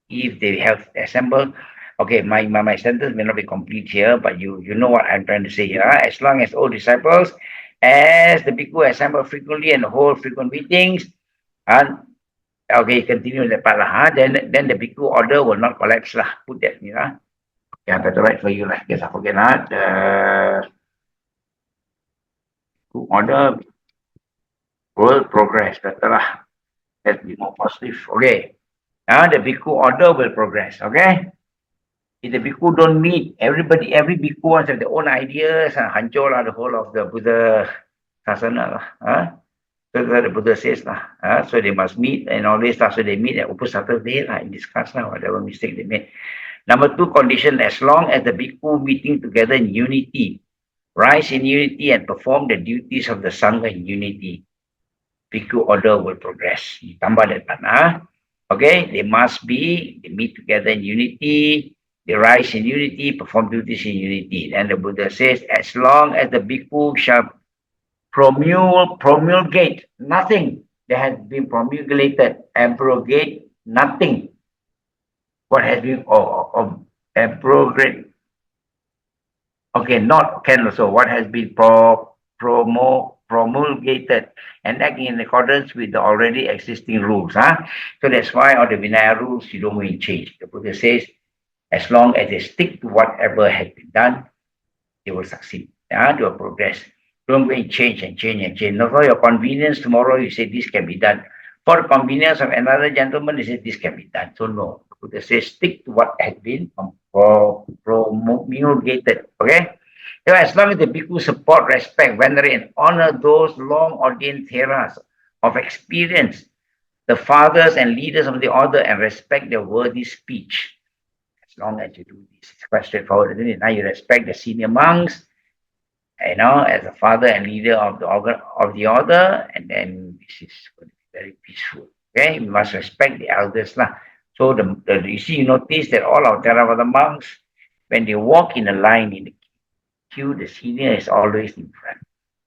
If they have assembled, okay, my sentence may not be complete here, but you know what I'm trying to say here. As long as all disciples, as the bhikkhu assemble frequently and hold frequent meetings, and okay, continue the part. Then the bhikkhu order will not collapse. Put that, yeah, better write for you. Guess I forget the bhikkhu order will progress. Better lah. Let's be more positive. Okay. Now the bhikkhu order will progress. Okay. If the bhikkhu don't meet, every bhikkhu wants to have their own ideas and hancur the whole of the Buddha sasana. So the Buddha says, so they must meet and all this stuff. So they meet at Upasata Day and discuss whatever mistake they made. Number 2 condition, as long as the bhikkhu meeting together in unity, rise in unity and perform the duties of the Sangha in unity, bhikkhu order will progress. Tambah that. Okay, they meet together in unity, they rise in unity, perform duties in unity. And the Buddha says, as long as the bhikkhu shall promulgate nothing that has been promulgated, abrogate nothing. What has been abrogate? Okay, not can also. What has been promulgated and acting in accordance with the already existing rules. So that's why all the Vinaya rules you don't really change. The Buddha says, as long as they stick to whatever has been done, they will succeed. They will progress. Don't go and change. Not for your convenience, tomorrow you say this can be done. For the convenience of another gentleman, they say this can be done. So no. The Buddha says, stick to what has been promulgated. Okay? So as long as the bhikkhu support, respect, venerate, and honor those long ordained theras of experience, the fathers and leaders of the order, and respect their worthy speech. As long as you do this, it's quite straightforward, isn't it? Now you respect the senior monks, as a father and leader of the order, and then this is going to be very peaceful. Okay, we must respect the elders. So you notice that all our Theravada monks, when they walk in a line in the queue, the senior is always in front,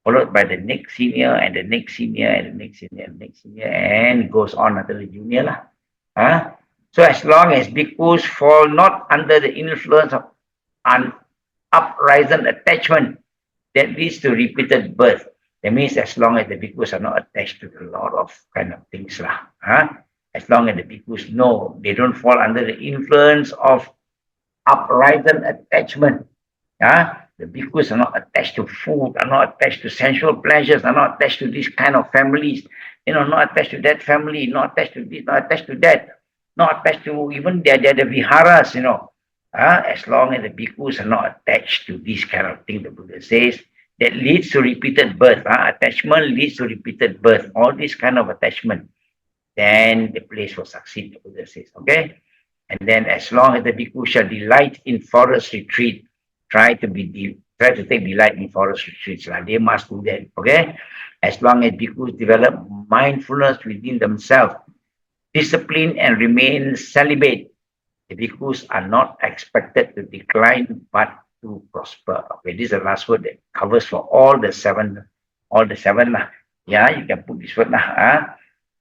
followed by the next senior and the next senior and the next senior and the next senior, and it goes on until the junior. So as long as bhikkhus fall not under the influence of an uprisen attachment that leads to repeated birth, that means as long as the bhikkhus are not attached to a lot of kind of things. As long as the bhikkhus know they don't fall under the influence of uprisen attachment. The bhikkhus are not attached to food, are not attached to sensual pleasures, are not attached to this kind of families, not attached to that family, not attached to this, not attached to that, not attached to even their viharas, as long as the bhikkhus are not attached to this kind of thing, the Buddha says, that leads to repeated birth. Attachment leads to repeated birth, all this kind of attachment, then the place will succeed, the Buddha says, okay? And then as long as the bhikkhu shall delight in forest retreat, try to take delight in forest retreats. They must do that, okay? As long as bhikkhus develop mindfulness within themselves, discipline and remain celibate, the bhikkhus are not expected to decline but to prosper. Okay, this is the last word that covers for all the seven. Yeah, you can put this word.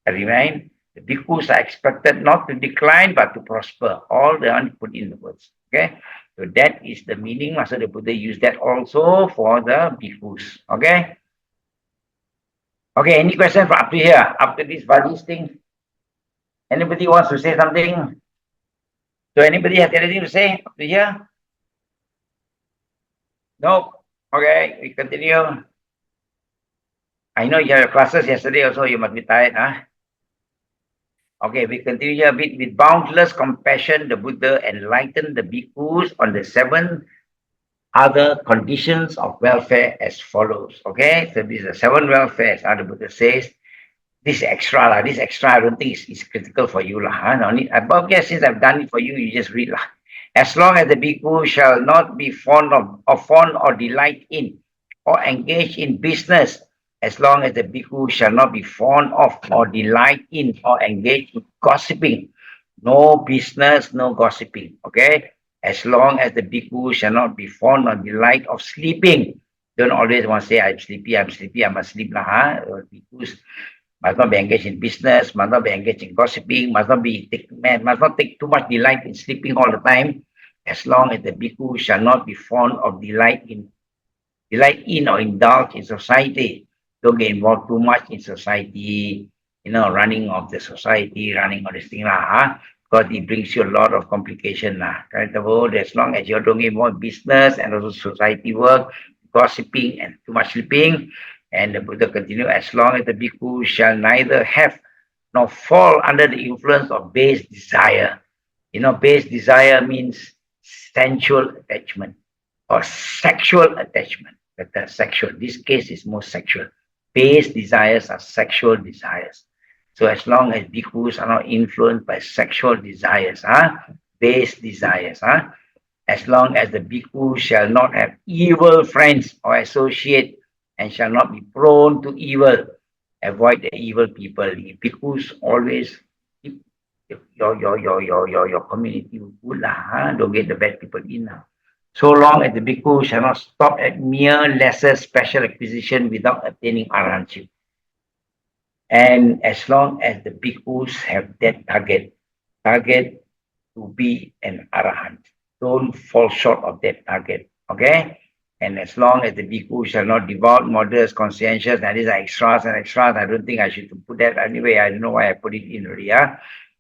Remind, the bhikkhus are expected not to decline but to prosper. All the put in the words. Okay. So that is the meaning. So the Buddha used that also for the bhikkhus. Okay. Okay. Any question for up to here? Up to this Buddhist thing? Anybody wants to say something? So anybody has anything to say up to here? No. Okay. We continue. I know you had classes yesterday also. You must be tired, huh? Okay, we continue a bit. With boundless compassion, the Buddha enlightened the bhikkhus on the 7 other conditions of welfare as follows. Okay, so these are 7 welfares. The Buddha says, this extra, this extra, I don't think is critical for you. No need, above, yes, since I've done it for you, you just read. As long as the bhikkhu shall not be fond of, or fond or delight in, or engage in business, as long as the bhikkhu shall not be fond of, or delight in, or engage in gossiping. No business, no gossiping. Okay? As long as the bhikkhu shall not be fond or delight of sleeping. Don't always want to say, I'm sleepy, I must sleep. Bhikkhus must not be engaged in business, must not be engaged in gossiping, must not take too much delight in sleeping all the time, as long as the bhikkhu shall not be fond of delight in or indulge in society. Don't get involved too much in society, running of the society, running of this thing, because it brings you a lot of complication. As long as you don't get involved in business and also society work, gossiping and too much sleeping, and the Buddha continued, as long as the bhikkhu shall neither have nor fall under the influence of base desire. Base desire means sensual attachment or sexual attachment. But the sexual, this case is more sexual. Base desires are sexual desires. So as long as bhikkhus are not influenced by sexual desires, base desires, as long as the bhikkhu shall not have evil friends or associate and shall not be prone to evil, avoid the evil people. Bhikkhus always keep your community good, don't get the bad people in. So long as the bhikkhu shall not stop at mere lesser special acquisition without attaining arahantship. And as long as the bhikkhus have that target to be an arahant, don't fall short of that target. Okay? And as long as the bhikkhu shall not devout, modest, conscientious, and these are extras and extras, I don't think I should put that anyway. I don't know why I put it in already.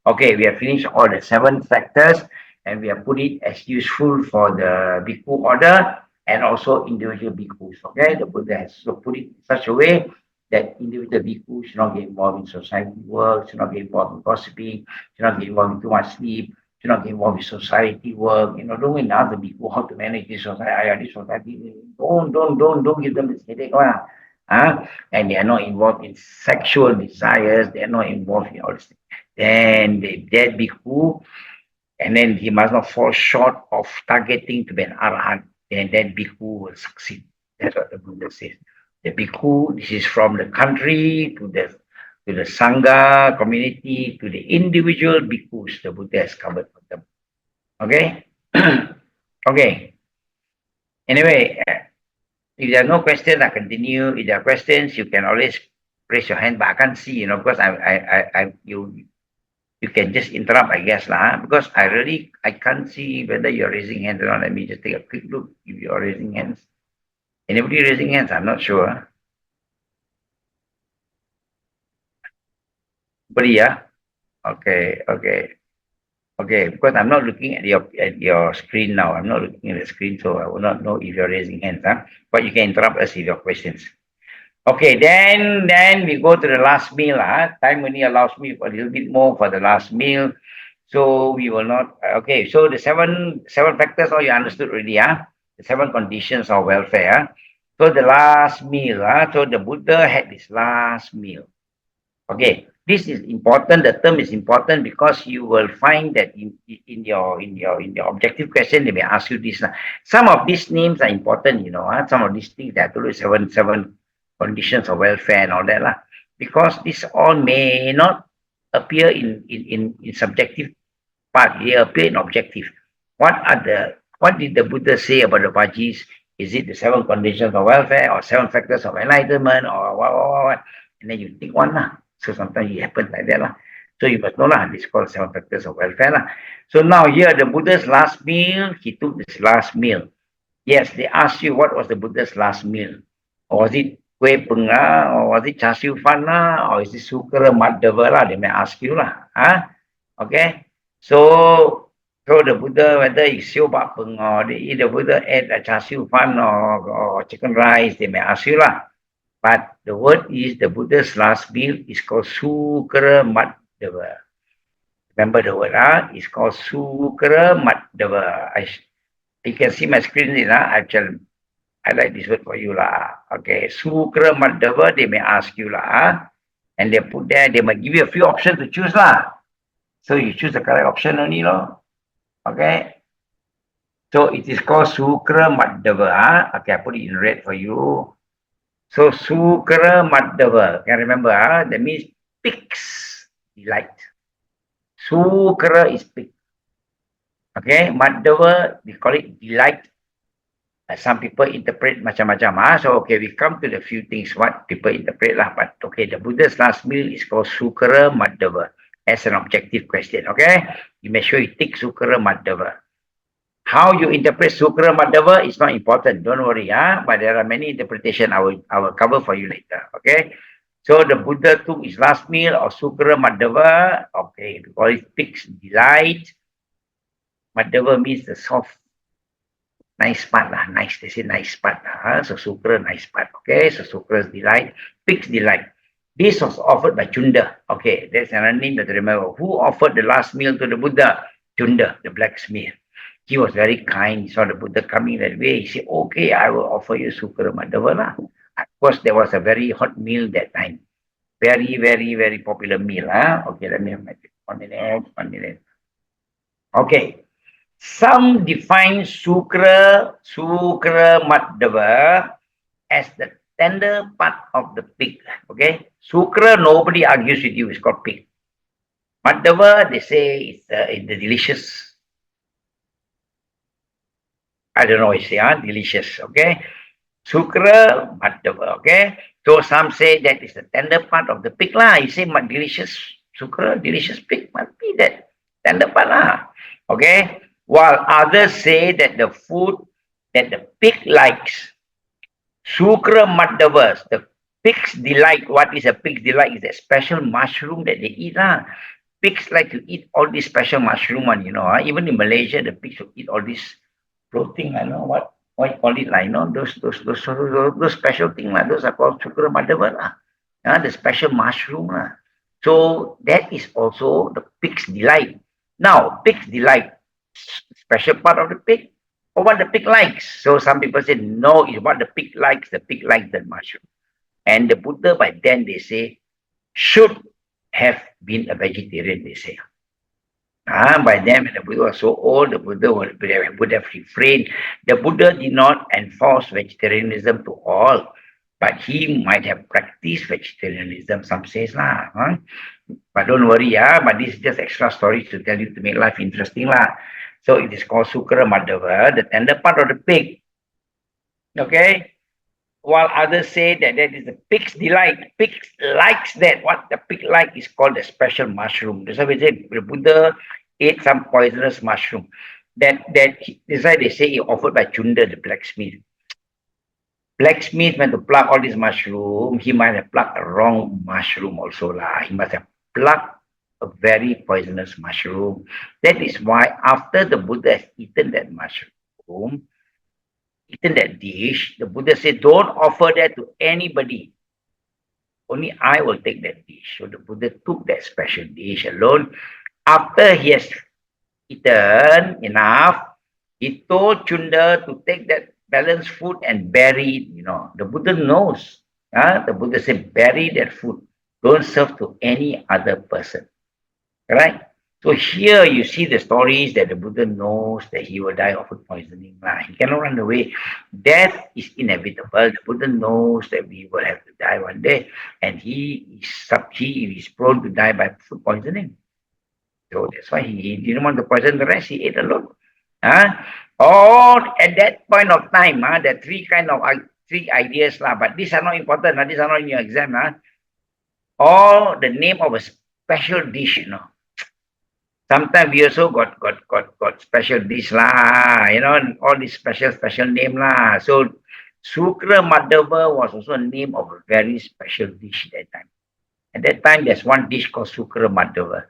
Okay, we have finished all the 7 factors, and we have put it as useful for the bhikkhu order and also individual bhikkhus. Okay, the Buddha has so put it in such a way that individual bhikkhus should not get involved in society work, should not get involved in gossiping, should not get involved in too much sleep, should not get involved in society work. Don't another bhikkhu how to manage this society. This society, don't give them this headache. And they are not involved in sexual desires, they are not involved in all this. Then the dead bhikkhu, and then he must not fall short of targeting to be an arahant, and then bhikkhu will succeed. That's what the Buddha says. The bhikkhu, this is from the country to the sangha community to the individual bhikkhus. The Buddha has covered for them. Okay. Okay. Anyway, if there are no questions, I continue. If there are questions, you can always raise your hand, but I can't see, because you can just interrupt, I guess, because I can't see whether you're raising hands or not. Let me just take a quick look if you're raising hands. Anybody raising hands? I'm not sure. But yeah. Okay. Because I'm not looking at your screen now. I'm not looking at the screen, so I will not know if you're raising hands. But you can interrupt us with your questions. Okay, then we go to the last meal. Time only allows me a little bit more for the last meal. So we will not. Okay, so the seven factors, all you understood already. The 7 conditions of welfare. So the last meal. So the Buddha had this last meal. Okay, this is important. The term is important because you will find that in your objective question they may ask you this. Some of these names are important. Some of these things that I told you, seven conditions of welfare and all that because this all may not appear in subjective part. They appear in objective. What did the Buddha say about the Vajis? Is it the 7 conditions of welfare or 7 factors of enlightenment or what? And then you think one. So sometimes it happens like that. So you must know lah, this is called 7 factors of welfare lah. So now here the Buddha's last meal, he took this last meal. Yes, they asked you what was the Buddha's last meal. Or was it kue penga, or was it char siu fan lah, or is it sukra madhava lah, they may ask you lah. Huh? Okay, so the Buddha, whether it's siu bak peng or the Buddha ate a char siu fan or chicken rice, they may ask you lah. But the word is the Buddha's last meal is called sukra madhava. Remember the word, it's called sukra madhava. You can see my screen here, I like this word for you lah. Okay, sukra madhava, they may ask you lah. And they put there, they might give you a few options to choose lah. So you choose the correct option only lo. Okay. So it is called sukra madhava. Okay, I put it in red for you. So sukra madhava, can remember, that means pig's delight. Sukra is pig. Okay, madhava, we call it delight. Some people interpret macam-macam. So okay, we come to the few things what people interpret lah. But okay, the Buddha's last meal is called sukra madhava as an objective question. Okay, you make sure you tick sukra madhava. How you interpret sukra madhava is not important. Don't worry, but there are many interpretations I will cover for you later. Okay, so the Buddha took his last meal of sukra madhava. Okay, we call it pig's delight. Madhava means the soft, nice part lah. Nice, they say nice part lah. So sukra, nice part. Okay, so sukra's delight, pig's delight. This was offered by Chunda. Okay, that's another name that I remember. Who offered the last meal to the Buddha? Chunda, the blacksmith. He was very kind. He saw the Buddha coming that way. He said, okay, I will offer you sukra madhava lah. Of course, there was a very hot meal that time. Very, very, very popular meal. Okay, let me have my 1 minute. Okay. Some define sukra madhava as the tender part of the pig. Okay, sukra, nobody argues with you, it's called pig. Madhava, they say it's the delicious. I don't know what you say, delicious. Okay, sukra madhava. Okay, so some say that is the tender part of the pig lah. You say delicious sukra, delicious pig must be that tender part lah. Okay. While others say that the food that the pig likes, sukra madhavas, the pig's delight. What is a pig's delight? Is a special mushroom that they eat. Pigs like to eat all these special mushroom one, even in Malaysia, the pigs will eat all this floating, I know what you call it, like, those special things, those are called sukra madhava, the special mushroom. So that is also the pig's delight. Now, pig's delight, special part of the pig, or what the pig likes. So some people say, no, it's what the pig likes. The pig likes that mushroom. And the Buddha, by then, they say, should have been a vegetarian, they say. By then, when the Buddha was so old, the Buddha would have refrained. The Buddha did not enforce vegetarianism to all, but he might have practiced vegetarianism, some says lah. But don't worry, but this is just extra stories to tell you to make life interesting lah. So it is called sukra madhava, the tender part of the pig. Okay? While others say that that is the pig's delight. Pig likes that. What the pig like is called a special mushroom. That's why we say the Buddha ate some poisonous mushroom. That's why they say he offered by Chunda, the blacksmith. Blacksmith went to pluck all these mushrooms. He might have plucked a wrong mushroom also lah. He must have plucked a very poisonous mushroom. That is why after the Buddha has eaten that mushroom, eaten that dish, the Buddha said, don't offer that to anybody. Only I will take that dish. So the Buddha took that special dish alone. After he has eaten enough, he told Chunda to take that balanced food and bury it. The Buddha knows. The Buddha said, bury that food. Don't serve to any other person. Right? So here you see the stories that the Buddha knows that he will die of food poisoning. He cannot run away. Death is inevitable. The Buddha knows that we will have to die one day. And he is prone to die by food poisoning. So that's why he didn't want to poison the rest. He ate alone. Or at that point of time, there are three ideas. But these are not important. These are not in your exam. Or the name of a special dish, you know. Sometimes we also got special dish lah, you know, all these special name lah. So Sukra Madhava was also a name of a very special dish that time. At that time, there's one dish called Sukra Madhava,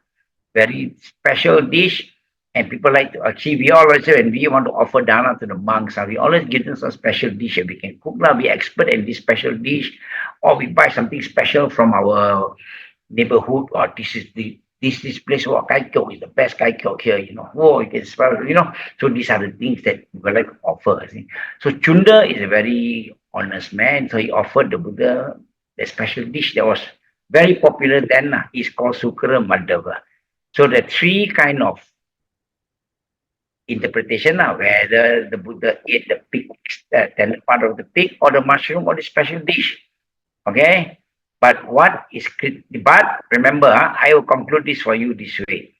very special dish, and people like to actually we always say when we want to offer dana to the monks, we always give them some special dish that we can cook lah. We expert in this special dish, or we buy something special from our neighborhood, or this place, oh, kai kyo is the best kai kyo here, you know. Oh, you can smell, you know. So these are the things that we would like to offer. See. So Chunda is a very honest man, so he offered the Buddha the special dish that was very popular then. Is called Sukra Madhava. So the three kind of interpretation now, whether the Buddha ate the pig, the tender part of the pig, or the mushroom, or the special dish. Okay. But remember, I will conclude this for you this way.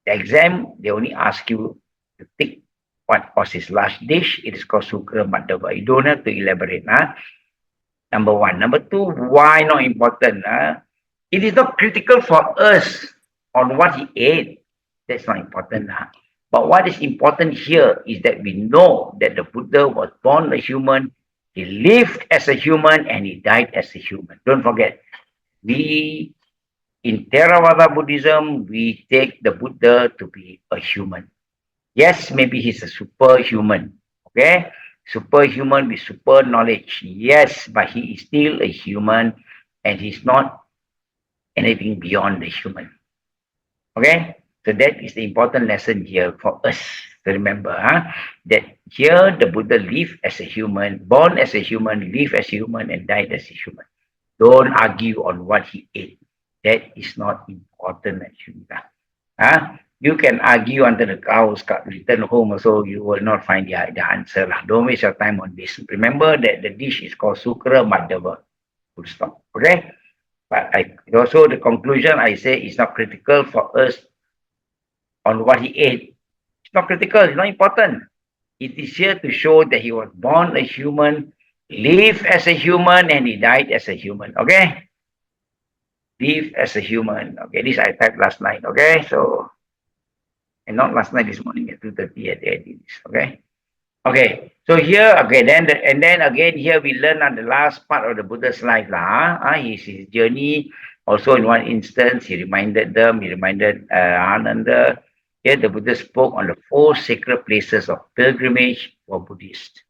The exam, they only ask you to pick what was his last dish. It is called Sukra Madhava. You don't have to elaborate. Number one. Number two, why not important? It is not critical for us on what he ate. That's not important. But what is important here is that we know that the Buddha was born a human, he lived as a human, and he died as a human. Don't forget, we in Theravada Buddhism, we take the Buddha to be a human. Yes, maybe he's a superhuman, okay? Superhuman with super knowledge. Yes, but he is still a human, and he's not anything beyond the human. Okay? So that is the important lesson here for us to remember, that here the Buddha lived as a human, born as a human, lived as a human, and died as a human. Don't argue on what he ate. That is not important actually. You can argue until the cows return home also, you will not find the answer. Don't waste your time on this. Remember that the dish is called Sukra Madhava. Full stop. Okay? But also the conclusion I say is not critical for us on what he ate. It's not critical, it's not important. It is here to show that he was born a human, lived as a human, and he died as a human. Okay? Live as a human. Okay, this I typed last night. Okay, so, and not last night, this morning at 2:30 at this. Okay? Okay, so here, okay, then again here we learn on the last part of the Buddha's life. His journey. Also in one instance, he reminded Ananda. Here the Buddha spoke on the 4 sacred places of pilgrimage for Buddhists.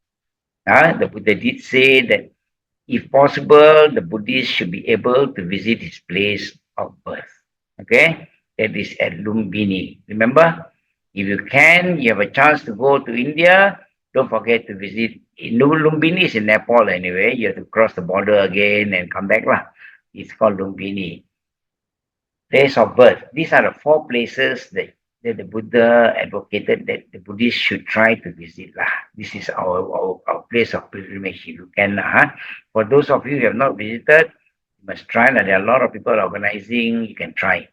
The Buddha did say that if possible, the Buddhist should be able to visit his place of birth. Okay, that is at Lumbini. Remember, if you can, you have a chance to go to India, don't forget to visit. Lumbini is in Nepal anyway. You have to cross the border again and come back. It's called Lumbini. Place of birth. These are the 4 places that the Buddha advocated that the Buddhists should try to visit. This is our place of pilgrimage. If you can. For those of you who have not visited, you must try. There are a lot of people organizing. You can try.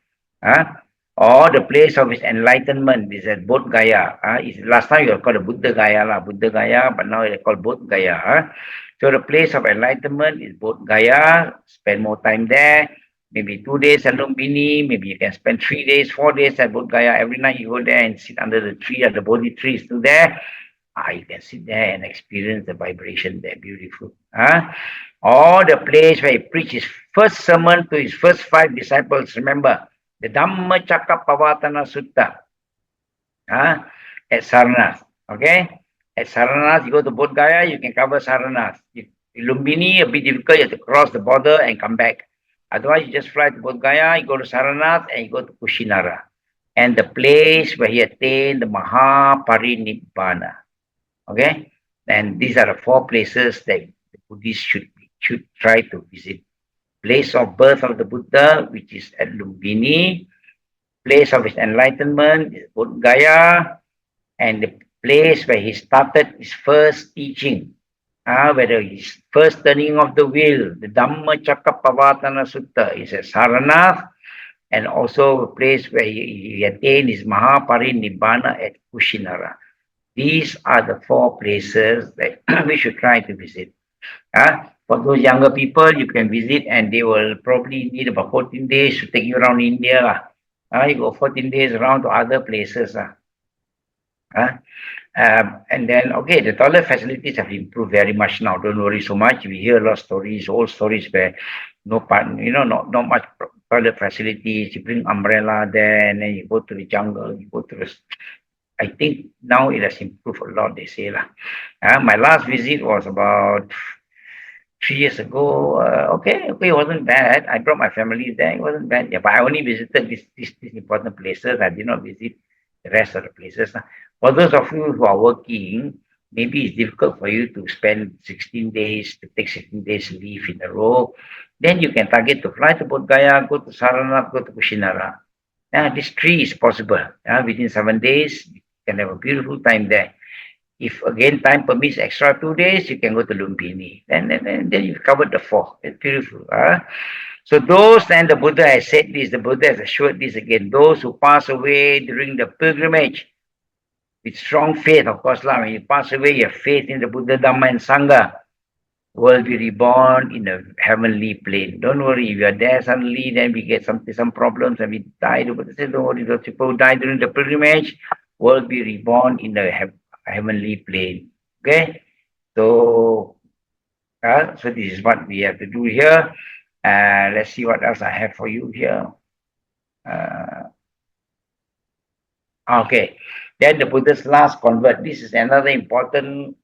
Or the place of his enlightenment is at Bodh Gaya. Last time you were called Buddha Gaya, but now it's called Bodh Gaya. So the place of enlightenment is Bodh Gaya. Spend more time there. Maybe 2 days at Lumbini. Maybe you can spend 3 days, 4 days at Bodh Gaya. Every night you go there and sit under the tree, the Bodhi tree is still there. You can sit there and experience the vibration there. Beautiful. Or the place where he preached his first sermon to his first 5 disciples. Remember, the Dhammacakkappavattana Sutta at Sarnath. Okay? At Sarnath, you go to Bodh Gaya, you can cover Sarnath. Lumbini, a bit difficult, you have to cross the border and come back. Otherwise, you just fly to Bodh Gaya, you go to Sarnath, and you go to Kushinara. And the place where he attained the Mahaparinibbana. Okay? And these are the 4 places that the Buddhists should try to visit. Place of birth of the Buddha, which is at Lumbini. Place of his enlightenment is Bodh Gaya. And the place where he started his first teaching, whether his first turning of the wheel, the Dhammacakkappavattana Sutta is at Sarnath, and also a place where he attained his Mahaparinibbana at Kushinara. These are the 4 places that we should try to visit. For those younger people, you can visit and they will probably need about 14 days to take you around India. You go 14 days around to other places. Uh, and then, okay, the toilet facilities have improved very much now. Don't worry so much. We hear a lot of stories, old stories where no part, not much toilet facilities. You bring umbrella there, and then you go to the jungle. You go to the. I think now it has improved a lot. They say lah. My last visit was about 3 years ago. Okay, it wasn't bad. I brought my family there. It wasn't bad. Yeah, but I only visited these important places. I did not visit the rest of the places. For those of you who are working, maybe it's difficult for you to spend 16 days, to take 16 days leave in a row. Then you can target to fly to Bodh Gaya, go to Saranath, go to Kushinara. This tree is possible. Within 7 days, you can have a beautiful time there. If again time permits extra 2 days, you can go to Lumpini. Then you've covered the 4. It's beautiful. So those, and the Buddha has said this, the Buddha has assured this again, those who pass away during the pilgrimage with strong faith, of course, when you pass away, you have faith in the Buddha, Dhamma, and Sangha, will be reborn in a heavenly plane. Don't worry, if you are there suddenly, then we get some problems and we die. The Buddha said, don't worry, those people who die during the pilgrimage will be reborn in the heavenly plane. Okay, so so this is what we have to do here. Let's see what else I have for you here. Okay, then the Buddha's last convert. This is another important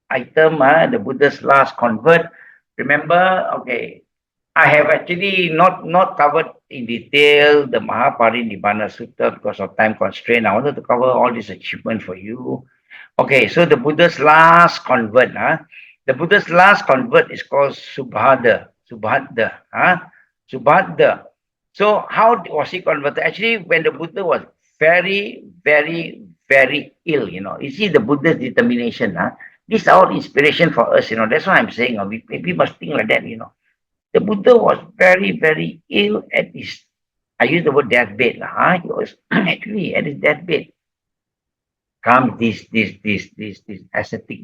item. The Buddha's last convert. Remember, okay, I have actually not covered in detail the Mahaparinibbana Sutta because of time constraint. I wanted to cover all this achievement for you. Okay, so the Buddha's last convert. The Buddha's last convert is called Subhadda. Subhadda. So how was he converted? Actually, when the Buddha was very, very, very ill, you see the Buddha's determination. This is our inspiration for us, That's why I'm saying we must think like that, The Buddha was very, very ill at his, I use the word deathbed. He was actually at his deathbed. Comes this ascetic,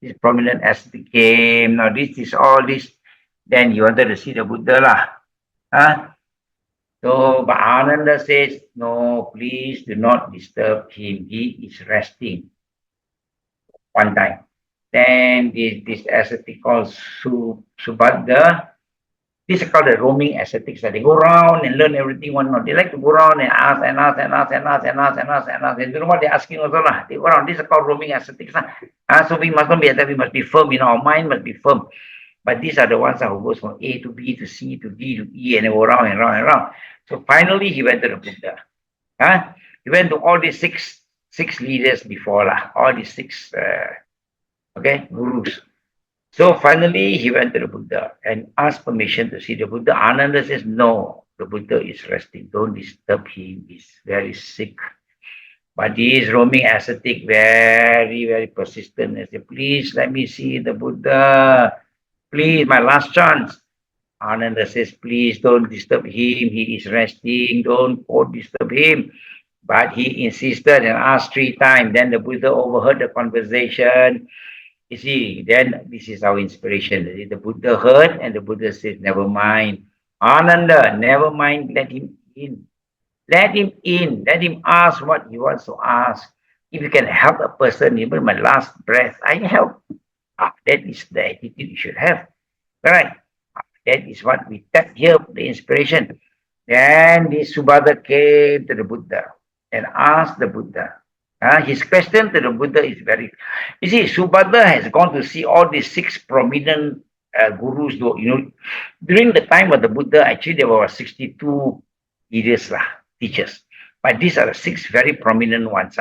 this prominent ascetic came. Now this is all this. Then you wanted to see the Buddha lah. So, but Ananda says, no, please do not disturb him. He is resting. One time. Then this ascetic called Subhadda. These are called the roaming ascetics. They go around and learn everything one not. They like to go around and ask and ask and ask and ask and ask and ask and ask. And you know what they're asking also lah. They go around. These are called roaming ascetics. So we must not be that. We must be firm. Our mind must be firm. But these are the ones who goes from A to B to C to D to E and they go around and around and around. So finally he went to the Buddha. He went to all these six leaders before lah. All these six gurus. So finally he went to the Buddha and asked permission to see the Buddha. Ananda says, no, the Buddha is resting. Don't disturb him. He's very sick. But he is roaming ascetic, very, very persistent. He said, please let me see the Buddha. Please, my last chance. Ananda says, please don't disturb him. He is resting. Don't disturb him. But he insisted and asked 3 times. Then the Buddha overheard the conversation. You see, then this is our inspiration. The Buddha heard and the Buddha says, never mind. Ananda, never mind, let him in. Let him in. Let him ask what he wants to ask. If you can help a person, even my last breath, I help. That is the attitude you should have. Correct? That is what we tap here, the inspiration. Then this Subhadda came to the Buddha and asked the Buddha. His question to the Buddha is very... You see, Subhadda has gone to see all these 6 prominent gurus. During the time of the Buddha, actually there were 62 leaders, teachers. But these are the 6 very prominent ones.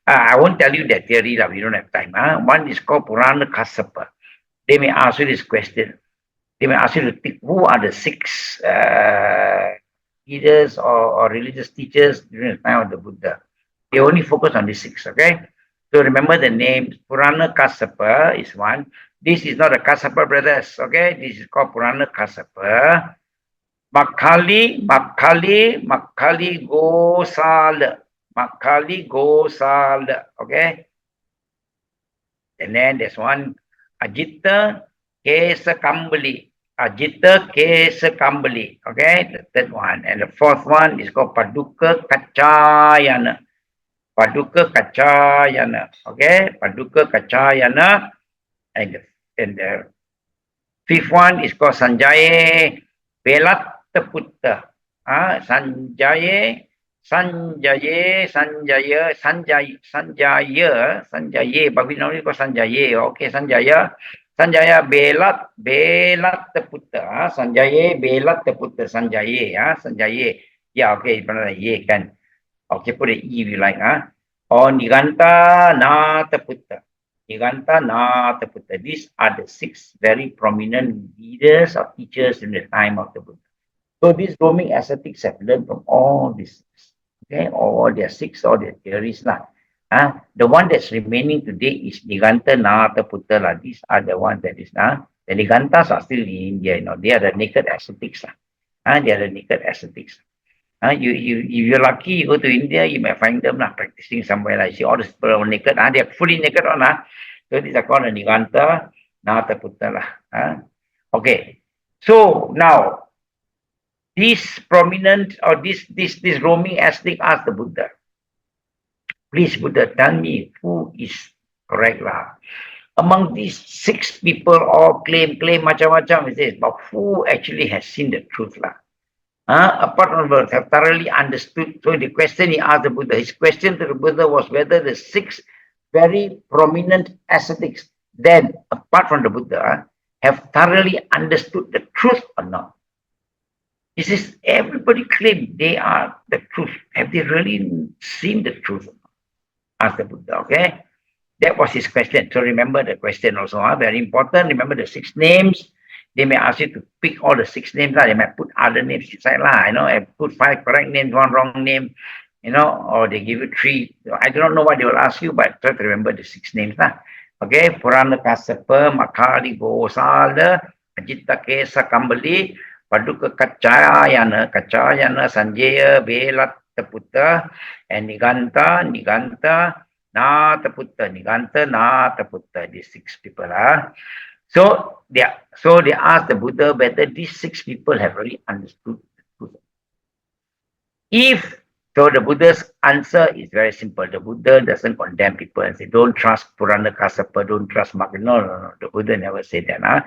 I won't tell you that theory, we don't have time. One is called Purana Kassapa. They may ask you this question. They may ask you to think, who are the 6 leaders or religious teachers during the time of the Buddha? They only focus on the 6, okay? So remember the names. Purana Kassapa is one. This is not the Kassapa brothers, okay? This is called Purana Kassapa. Makkhali Gosala. Makkhali Gosala, okay? And then there's one Ajita Kesa Kambali. Ajita Kesa Kambali. Okay, the third one. And the fourth one is called Paduka Kachayana. Paduka Kachayana. Okay, Paduka Kachayana. And the fifth one is called Sanjaya Velattaputta. Sanjaya, Sanjaya, Sanjaya, Sanjaya, Sanjaya, Sanjaya, but we normally call Sanjaya. Okay, Sanjaya, Sanjaya Velattaputta. Sanjaya Velattaputta, Sanjaya, Sanjaya. Yeah, okay, ye can. Okay, put an E if you like. Or Niganta Nataputta. Niganta Nataputta. These are the 6 very prominent leaders or teachers in the time of the Buddha. So these roaming ascetics have learned from all these, okay, all their 6, all their theories. The one that's remaining today is Niganta Nataputta. These are the ones that is the Nigantas are still in India, they are the naked ascetics. They are the naked ascetics. If you're lucky, you go to India, you may find them practicing somewhere. I see all the people are naked. They are fully naked. So these are called a Niganta Nataputta. Okay. So now, this prominent or this roaming ascetic asked the Buddha, please, Buddha, tell me who is correct. Among these 6 people, all claim macam-macam, it says, but who actually has seen the truth? Apart from birth, have thoroughly understood. So the question he asked the Buddha, his question to the Buddha was whether the 6 very prominent ascetics, then apart from the Buddha, have thoroughly understood the truth or not. He says, everybody claims they are the truth. Have they really seen the truth? Asked the Buddha, okay? That was his question. So remember the question also, very important. Remember the 6 names. They may ask you to pick all the 6 names. They might put other names inside. And put 5 correct names, 1 wrong name, or they give you 3. I do not know what they will ask you, but try to remember the 6 names. Okay, Purana Kassapa, Makali Gosala, Ajita Kesa Kambali, Paduka Kachayana, Sanjaya, Velattaputta, and Niganta, Nataputta, Niganta, Nataputta, these 6 people are. So they asked the Buddha whether these 6 people have really understood the truth. If so, the Buddha's answer is very simple. The Buddha doesn't condemn people and say, don't trust Purana Kassapa, don't trust Maka. No. The Buddha never said that.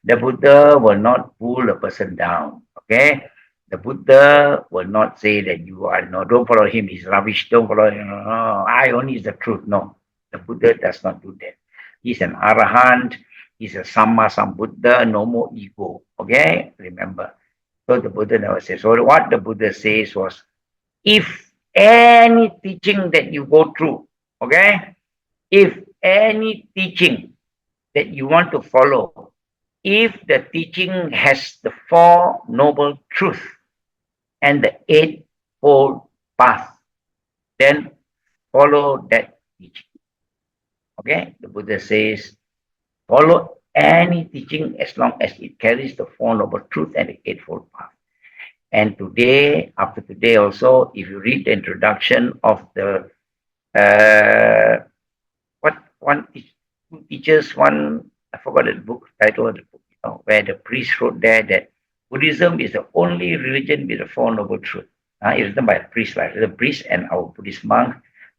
The Buddha will not pull a person down. Okay? The Buddha will not say that you are, no, don't follow him, he's rubbish, don't follow him. No, I only is the truth. No, the Buddha does not do that. He's an Arahant, he's a Samma Sambuddha, no more ego. Okay? Remember. So the Buddha never says. So what the Buddha says was, if any teaching that you go through, okay, if any teaching that you want to follow, if the teaching has the 4 noble truths and the 8-fold path, then follow that teaching. Okay, the Buddha says, follow any teaching as long as it carries the 4 noble truths and the 8-fold path. And today, after today also, if you read the introduction of the what one teaches one, I forgot the book title of the book, where the priest wrote there that Buddhism is the only religion with the 4 noble truths. It's written by a priest, the priest and our Buddhist monk,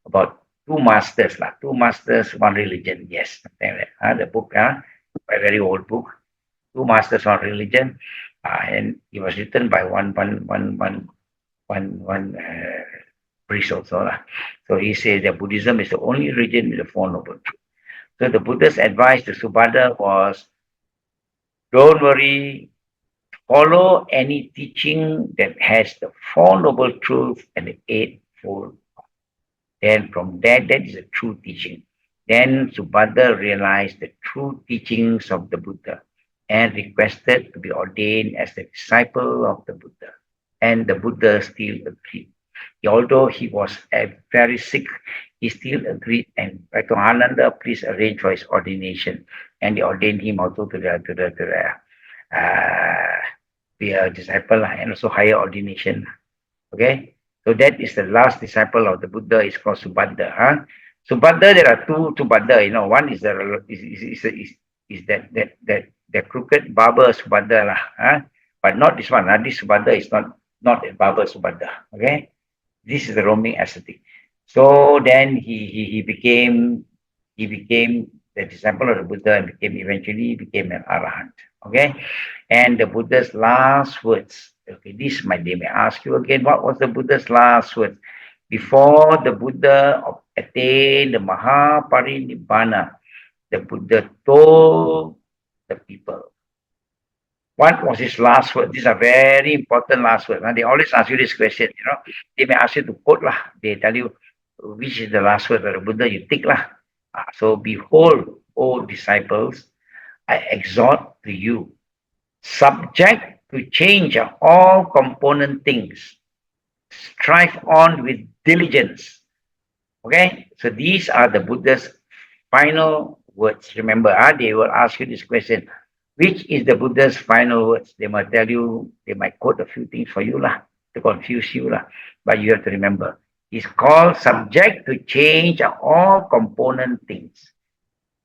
about 2 masters, 2 masters, 1 religion. Yes, the book, a very old book, 2 masters, 1 religion. And it was written by one priest also. So he says that Buddhism is the only religion with the 4 noble truths. So the Buddha's advice to Subhadra was, don't worry, follow any teaching that has the 4 noble truths and the 8-fold path. Then from that is a true teaching. Then Subhadra realized the true teachings of the Buddha and requested to be ordained as the disciple of the Buddha. And the Buddha still agreed. Although he was very sick, he still agreed. And to Ananda, please arrange for his ordination. And they ordained him also to be a disciple and also higher ordination. Okay, so that is the last disciple of the Buddha. Is called Subhadra. Subhadra, there are 2 Subhadra. One is is that the crooked barber Subhadra lah, but not this one. This Subhadra is not a barber Subhadra. Okay, this is the roaming ascetic. So then he became the disciple of the Buddha and eventually became an arahant. Okay, and the Buddha's last words. Okay, they may ask you again, what was the Buddha's last words before the Buddha attained the Mahaparinibbana? The Buddha told the people. What was his last word? These are very important last words. They always ask you this question, They may ask you to quote lah. They tell you which is the last word of the Buddha, you take lah. So behold, O disciples, I exhort to you, subject to change all component things, strive on with diligence. Okay, so these are the Buddha's final words. Remember, they will ask you this question. Which is the Buddha's final words? They might tell you, they might quote a few things for you lah, to confuse you lah. But you have to remember, it's called subject to change all component things.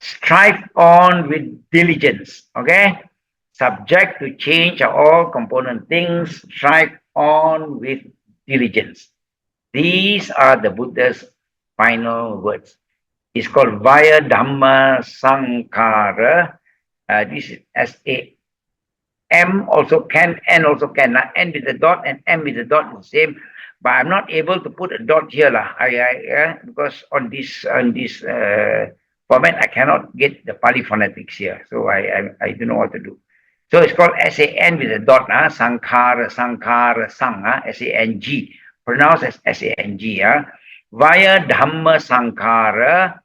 Strive on with diligence. Okay? Subject to change all component things. Strive on with diligence. These are the Buddha's final words. It's called Vaya Dhamma Sankhara. This is S-A-M also can, N also can. N with the dot and M with the dot is the same. But I'm not able to put a dot here lah. Because on this format I cannot get the Pali phonetics here. So I don't know what to do. So it's called S-A-N with a dot. Sankhara, Sankhara, Sang. S-A-N-G. Pronounced as S-A-N-G. Vaya Dhamma Sankhara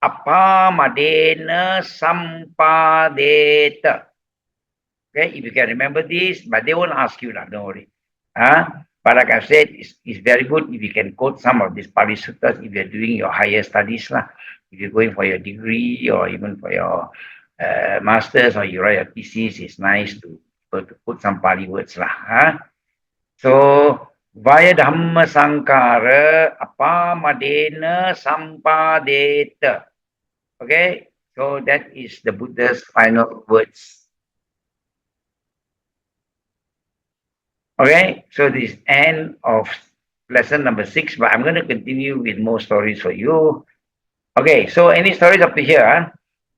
Apamadena Sampadeta. Okay, if you can remember this, but they won't ask you that, don't worry. But like I said, it's very good if you can quote some of these Pali Suttas if you're doing your higher studies. If you're going for your degree or even for your master's or you write your thesis, it's nice to put some Pali words. So, Vaya Dhamma Sankhara Apamadena Sampadeta. Okay, so that is the Buddha's final words. Okay, so this is end of lesson number 6, but I'm going to continue with more stories for you. Okay, so any stories up to here?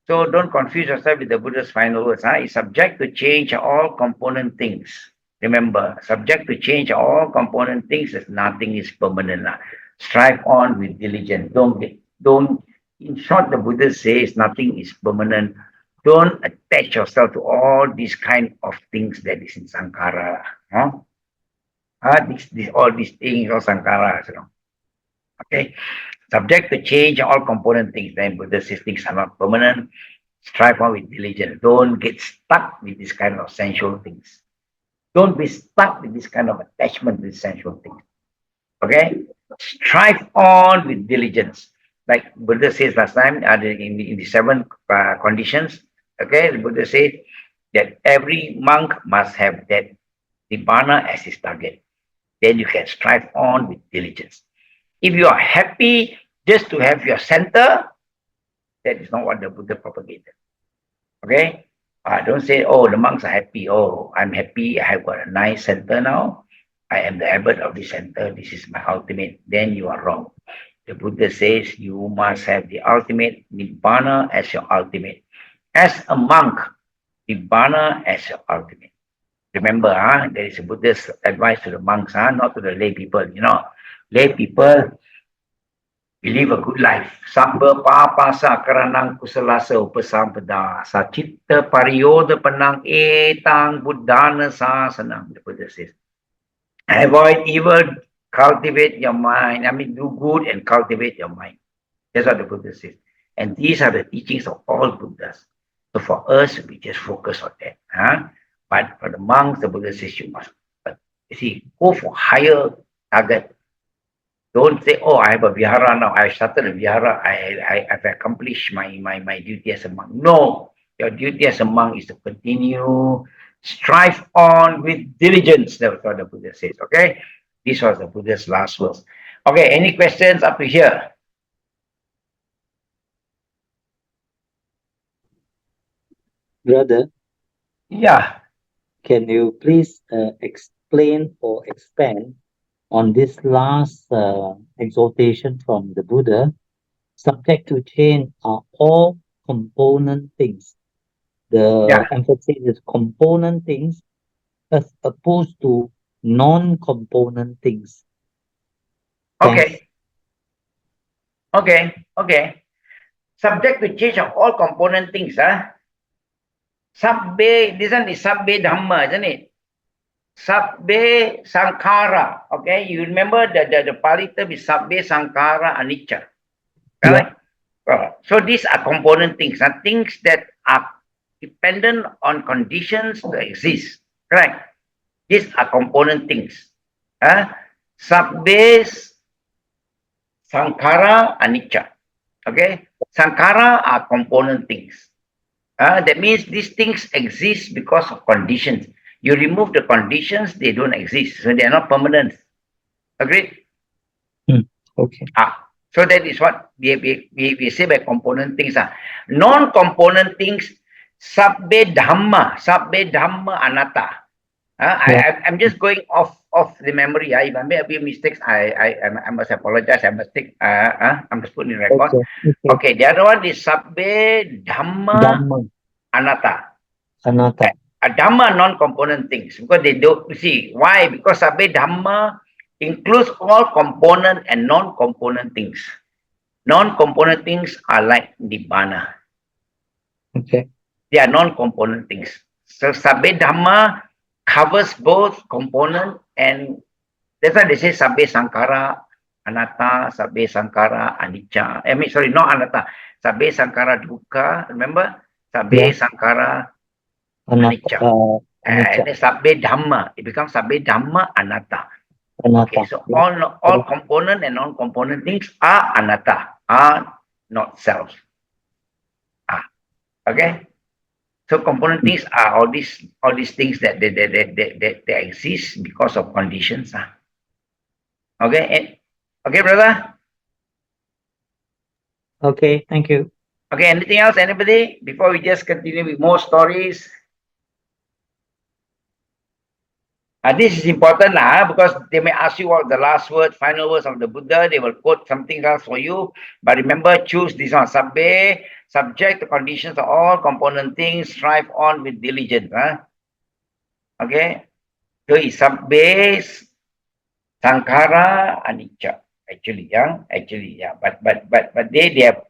So don't confuse yourself with the Buddha's final words. It's subject to change all component things. Remember, subject to change all component things as nothing is permanent. Strive on with diligence. In short, the Buddha says nothing is permanent. Don't attach yourself to all these kind of things that is in Sankhara. All these things are Sankhara. Okay. Subject to change all component things. Then Buddha says things are not permanent. Strive on with diligence. Don't get stuck with this kind of sensual things. Don't be stuck with this kind of attachment with sensual things. Okay? Strive on with diligence. Like Buddha says last time in the 7 conditions. Okay, the Buddha said that every monk must have that Nibbana as his target. Then you can strive on with diligence. If you are happy just to have your center, that is not what the Buddha propagated. Okay? Don't say, oh, the monks are happy. Oh, I'm happy. I have got a nice center now. I am the abbot of the center. This is my ultimate. Then you are wrong. The Buddha says you must have the ultimate Nibbana as your ultimate. As a monk, Nibbana as your ultimate. Remember, there is a Buddhist advice to the monks, not to the lay people. Lay people, we live a good life. Sabba papasa karanang kusalasa upasampada sachitta pariyoda panang etang buddhana sasanam. The Buddha says, avoid evil, cultivate your mind. Do good and cultivate your mind. That's what the Buddha says. And these are the teachings of all Buddhas. So for us, we just focus on that. But for the monks, the Buddha says you must. But you see, go for higher target. Don't say, oh, I have a vihara now. I started a vihara. I've accomplished my duty as a monk. No, your duty as a monk is to continue, strive on with diligence. That's what the Buddha says. Okay, this was the Buddha's last words. Okay, any questions up to here? Brother, Yeah, can you please explain or expand on this last exhortation from the Buddha? Subject to change are all component things. yeah. The emphasis is component things as opposed to non-component things. Thanks. Okay, okay. Subject to change of all component things, huh? Sabbe, this one is Sabbe Dhamma, isn't it? Sabbe Sankara. Okay, you remember the Pali term is Sabbe Sankara Anicca. Yeah, Correct? So these are component things, and things that are dependent on conditions to exist. Correct? These are component things. Sabbe Sankara Anicca. Okay? Sankara are component things. That means these things exist because of conditions. You remove the conditions, they don't exist. So they are not permanent. Agreed? hmm, okay. So that is what we say by component things. Non-component things, sabbe dhamma anatta. Yeah, I'm just going off the memory. If I make a few mistakes, I must apologize. I must put in record. okay, okay. Okay, the other one is sabbe dhamma Dhamma, anatta. anatta. Dhamma are non-component things because they don't see why, because sabbe dhamma includes all component and non-component things. Non-component things are like nibbana. Okay. They are non-component things. So sabbe dhamma covers both component and that's why they say sabbe sankara anatta, sabbe sankara anicca. I mean, sorry, not anatta. Sabbe sankara dukkha. Remember, sabbe Yeah, sankara anatta, anicca. anicca, And then sabbe dhamma. It becomes sabbe dhamma anatta. anatta. Okay, so Yeah, all correct. component and non-component things are anatta, are not self. Ah, okay. So component Hmm. things are all these things that they exist because of conditions. Okay, okay, brother. Okay, thank you. Okay, anything else? Anybody? Before we just continue with more stories. This is important because they may ask you what the last word, final words of the Buddha. They will quote something else for you. But remember, choose this one. Sabbe, subject to conditions of all component things, strive on with diligence. Okay. So it's sabbe, sankhara, anicca. Actually, yeah. But they have,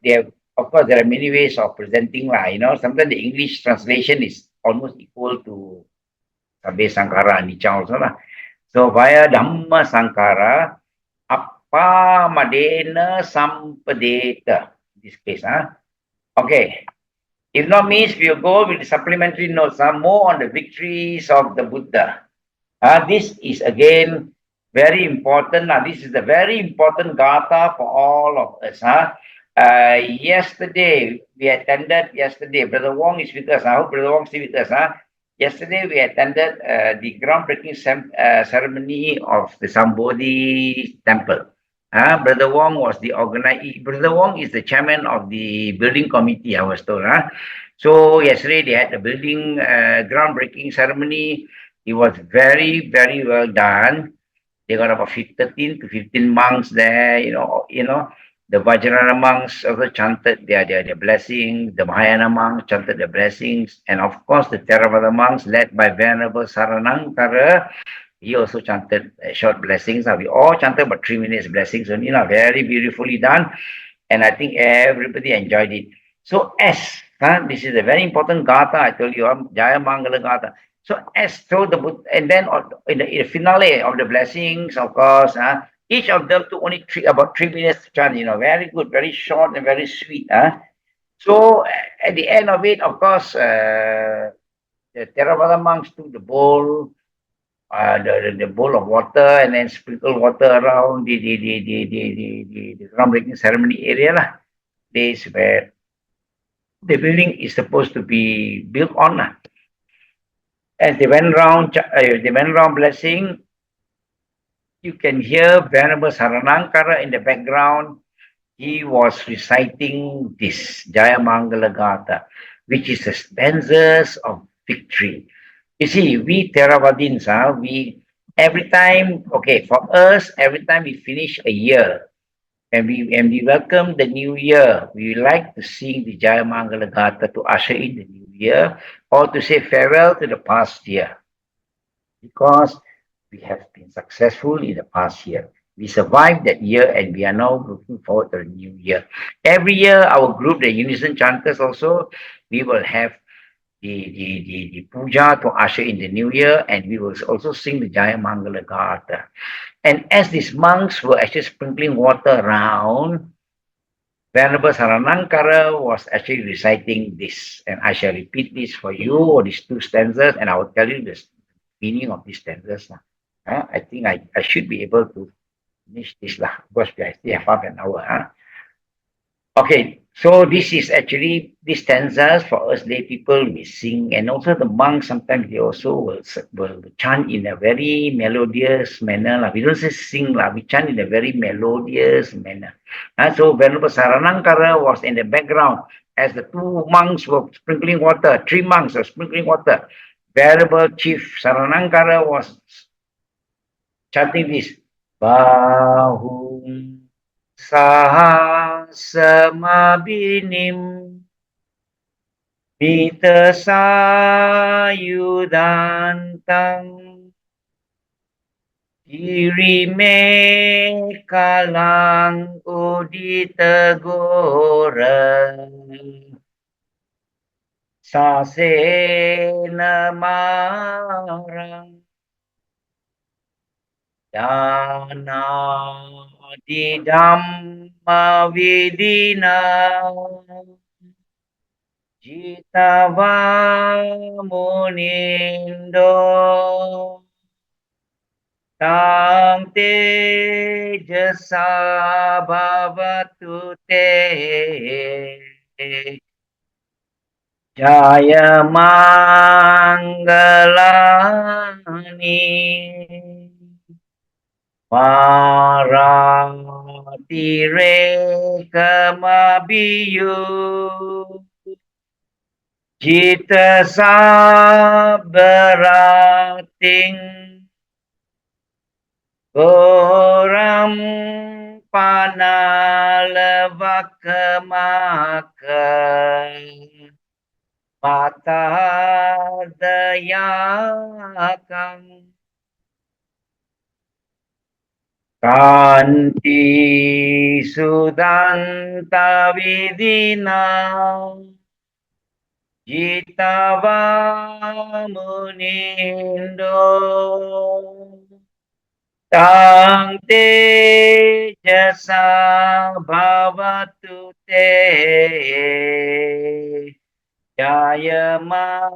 of course, there are many ways of presenting lah. Sometimes the English translation is almost equal to sabbe sankhara anicca also lah. So via Dhamma Sankara, Appa Madena Sampadeta. In this case, okay. If not means we'll go with the supplementary notes, more on the victories of the Buddha. This is again very important. This is a very important gatha for all of us. Yesterday, Brother Wong is with us. I hope Brother Wong is with us. Yesterday, we attended the groundbreaking ceremony of the Sambodhi temple. Brother Wong was the organizer. Brother Wong is the chairman of the building committee, I was told. So yesterday, they had the building groundbreaking ceremony. It was very, very well done. They got about 13 to 15 monks there. The Vajrayana monks also chanted their blessings. The Mahayana monks chanted their blessings, and of course the Theravada monks, led by Venerable Saranankara, he also chanted short blessings. We all chanted about 3 minutes blessings only. Very beautifully done, and I think everybody enjoyed it. So this is a very important gatha. I told you, Jaya Mangala gatha. So so the and then in the finale of the blessings, of course, each of them took only about 3 minutes to chant. Very good, very short and very sweet. So at the end of it, of course, the Theravada monks took the bowl, the bowl of water, and then sprinkle water around the groundbreaking ceremony area lah. Place where the building is supposed to be built on. As they went around blessing. You can hear Venerable Saranankara in the background. He was reciting this Jaya Mangala Gatha. which is the stanzas of victory. You see, we Theravadins, every time, okay, for us, every time we finish a year, and we welcome the new year, we like to sing the Jayamangala Gatha to usher in the new year or to say farewell to the past year because we have been successful in the past year. We survived that year and we are now looking forward to the new year. Every year, our group, the Unison Chanters, also, we will have the puja to usher in the new year, and we will also sing the Jaya Mangala Gatha. And as these monks were actually sprinkling water around, Venerable Saranangkara was actually reciting this, and I shall repeat this for you, or these two stanzas, and I will tell you the meaning of these stanzas. I think I should be able to finish this because I still have half an hour. Okay, so this is actually these stanzas for us lay people we sing, and also the monks sometimes they also will chant in a very melodious manner. We don't say sing, we chant in a very melodious manner. So Venerable Saranangkara was in the background as the two monks were sprinkling water, three monks were sprinkling water. Venerable Chief Saranangkara was chanting this. Bahum Sahasamabinim Mita Sayudantang Kirime Kalang Udita Gora Sasena Marang Dana di Dhamma Vidina Jitava Munindo Tam Tejasa Bhavatu Te Jaya Mangalani Marati Kamabiyu Jita Sabarating Goram Panalavakamaka Mata Dayakam Kanti Sudanta Vidina Jitava Munindo Tang Tejasa Bhavatu Te Jaya Mangalani.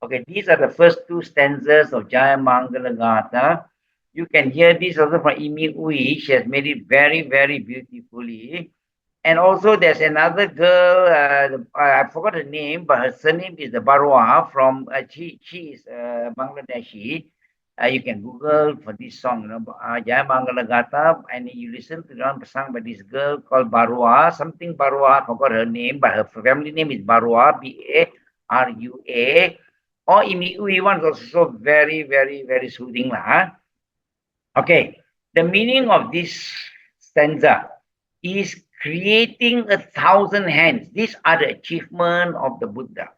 Okay, these are the first two stanzas of Jaya Mangala Gatha. You can hear this also from Imi Ui. She has made it very, very beautifully. And also, there's another girl. I forgot her name, but her surname is the Barwa from. She is Bangladeshi. You can Google for this song, Jaya Mangala Gatha, and you listen to the song by this girl called Barwa. Something Barwa. I forgot her name, but her family name is Barwa. Barua. Or Imi one is also very, very, very soothing. Okay, the meaning of this stanza is creating 1,000 hands. These are the achievement of the Buddha.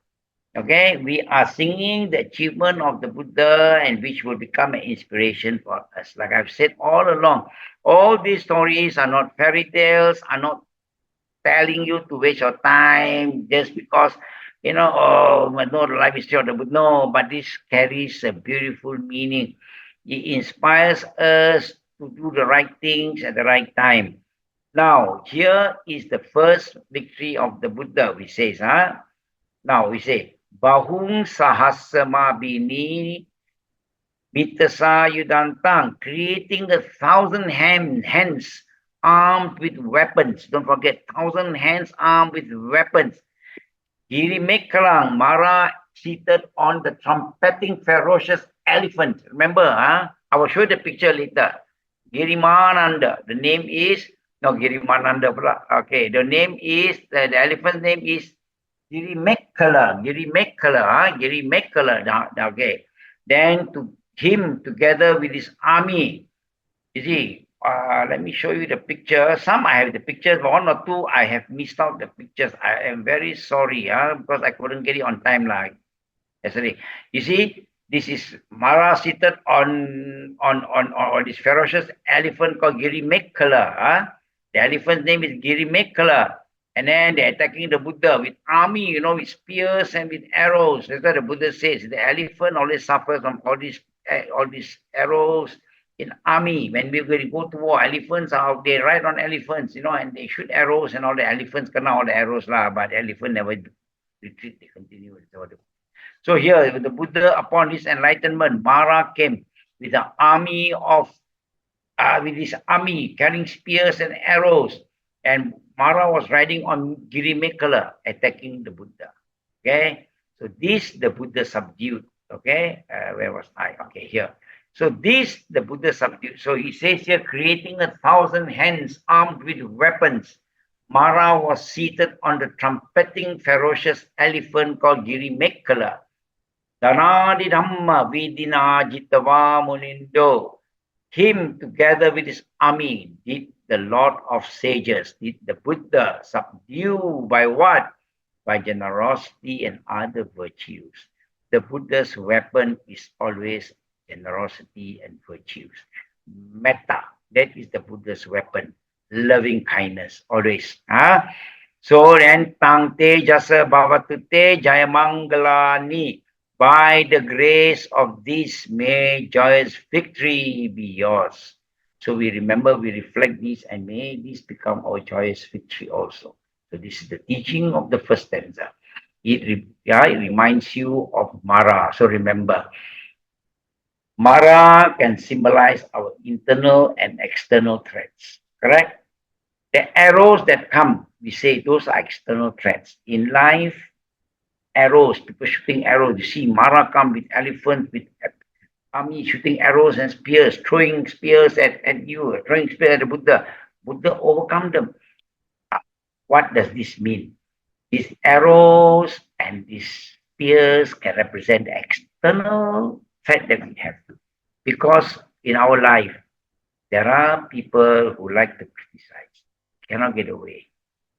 Okay, we are singing the achievement of the Buddha and which will become an inspiration for us. Like I've said all along, all these stories are not fairy tales, are not telling you to waste your time just because oh, no life is short. No, but this carries a beautiful meaning. It inspires us to do the right things at the right time. Now, here is the first victory of the Buddha, we say, Now we say, Bahung Sahasama Bini Mitasa Yudantang, creating 1,000 hands armed with weapons. Don't forget, 1,000 hands armed with weapons. Giri Mekalang, Mara seated on the trumpeting ferocious elephant. Remember, I will show you the picture later. Girimananda, the name is, No, Girimananda pula. Okay, the name is, the elephant's name is Girimekala. Girimekala. Okay. Then to him, together with his army, you see, let me show you the picture. Some I have the pictures, but one or two I have missed out the pictures. I am very sorry, because I couldn't get it on time like yesterday. You see, this is Mara seated on this ferocious elephant called Girimekala. The elephant's name is Girimekala. And then they're attacking the Buddha with army, with spears and with arrows. That's what the Buddha says. The elephant always suffers from all these arrows in army. When we go to war, elephants are they ride on elephants, and they shoot arrows and all the elephants kena all the arrows lah, but the elephant never retreat, they continue. So here, the Buddha, upon his enlightenment, Mara came with an army with his army carrying spears and arrows, and Mara was riding on Girimekala, attacking the Buddha. Okay, so this the Buddha subdued. Okay, where was I? Okay, here. So this the Buddha subdued. So he says here, creating 1,000 hands armed with weapons. Mara was seated on the trumpeting ferocious elephant called Girimekala. Dhanadi Dhamma Vidina Jitava Munindo. Him together with his army did the Lord of Sages, did the Buddha subdue by what? By generosity and other virtues. The Buddha's weapon is always generosity and virtues. Metta, that is the Buddha's weapon. Loving kindness, always. So then, Tang Te Jasa Bhavatute Jayamangalani. By the grace of this, may joyous victory be yours. So we remember, we reflect this, and may this become our joyous victory also. So this is the teaching of the first stanza. It reminds you of Mara. So remember, Mara can symbolize our internal and external threats. Correct? The arrows that come, we say those are external threats. In life, arrows, people shooting arrows. You see Mara come with elephants, with army shooting arrows and spears, throwing spears at you, throwing spears at the Buddha. Buddha overcome them. What does this mean? These arrows and these spears can represent the external threat that we have. Because in our life, there are people who like to criticize, cannot get away.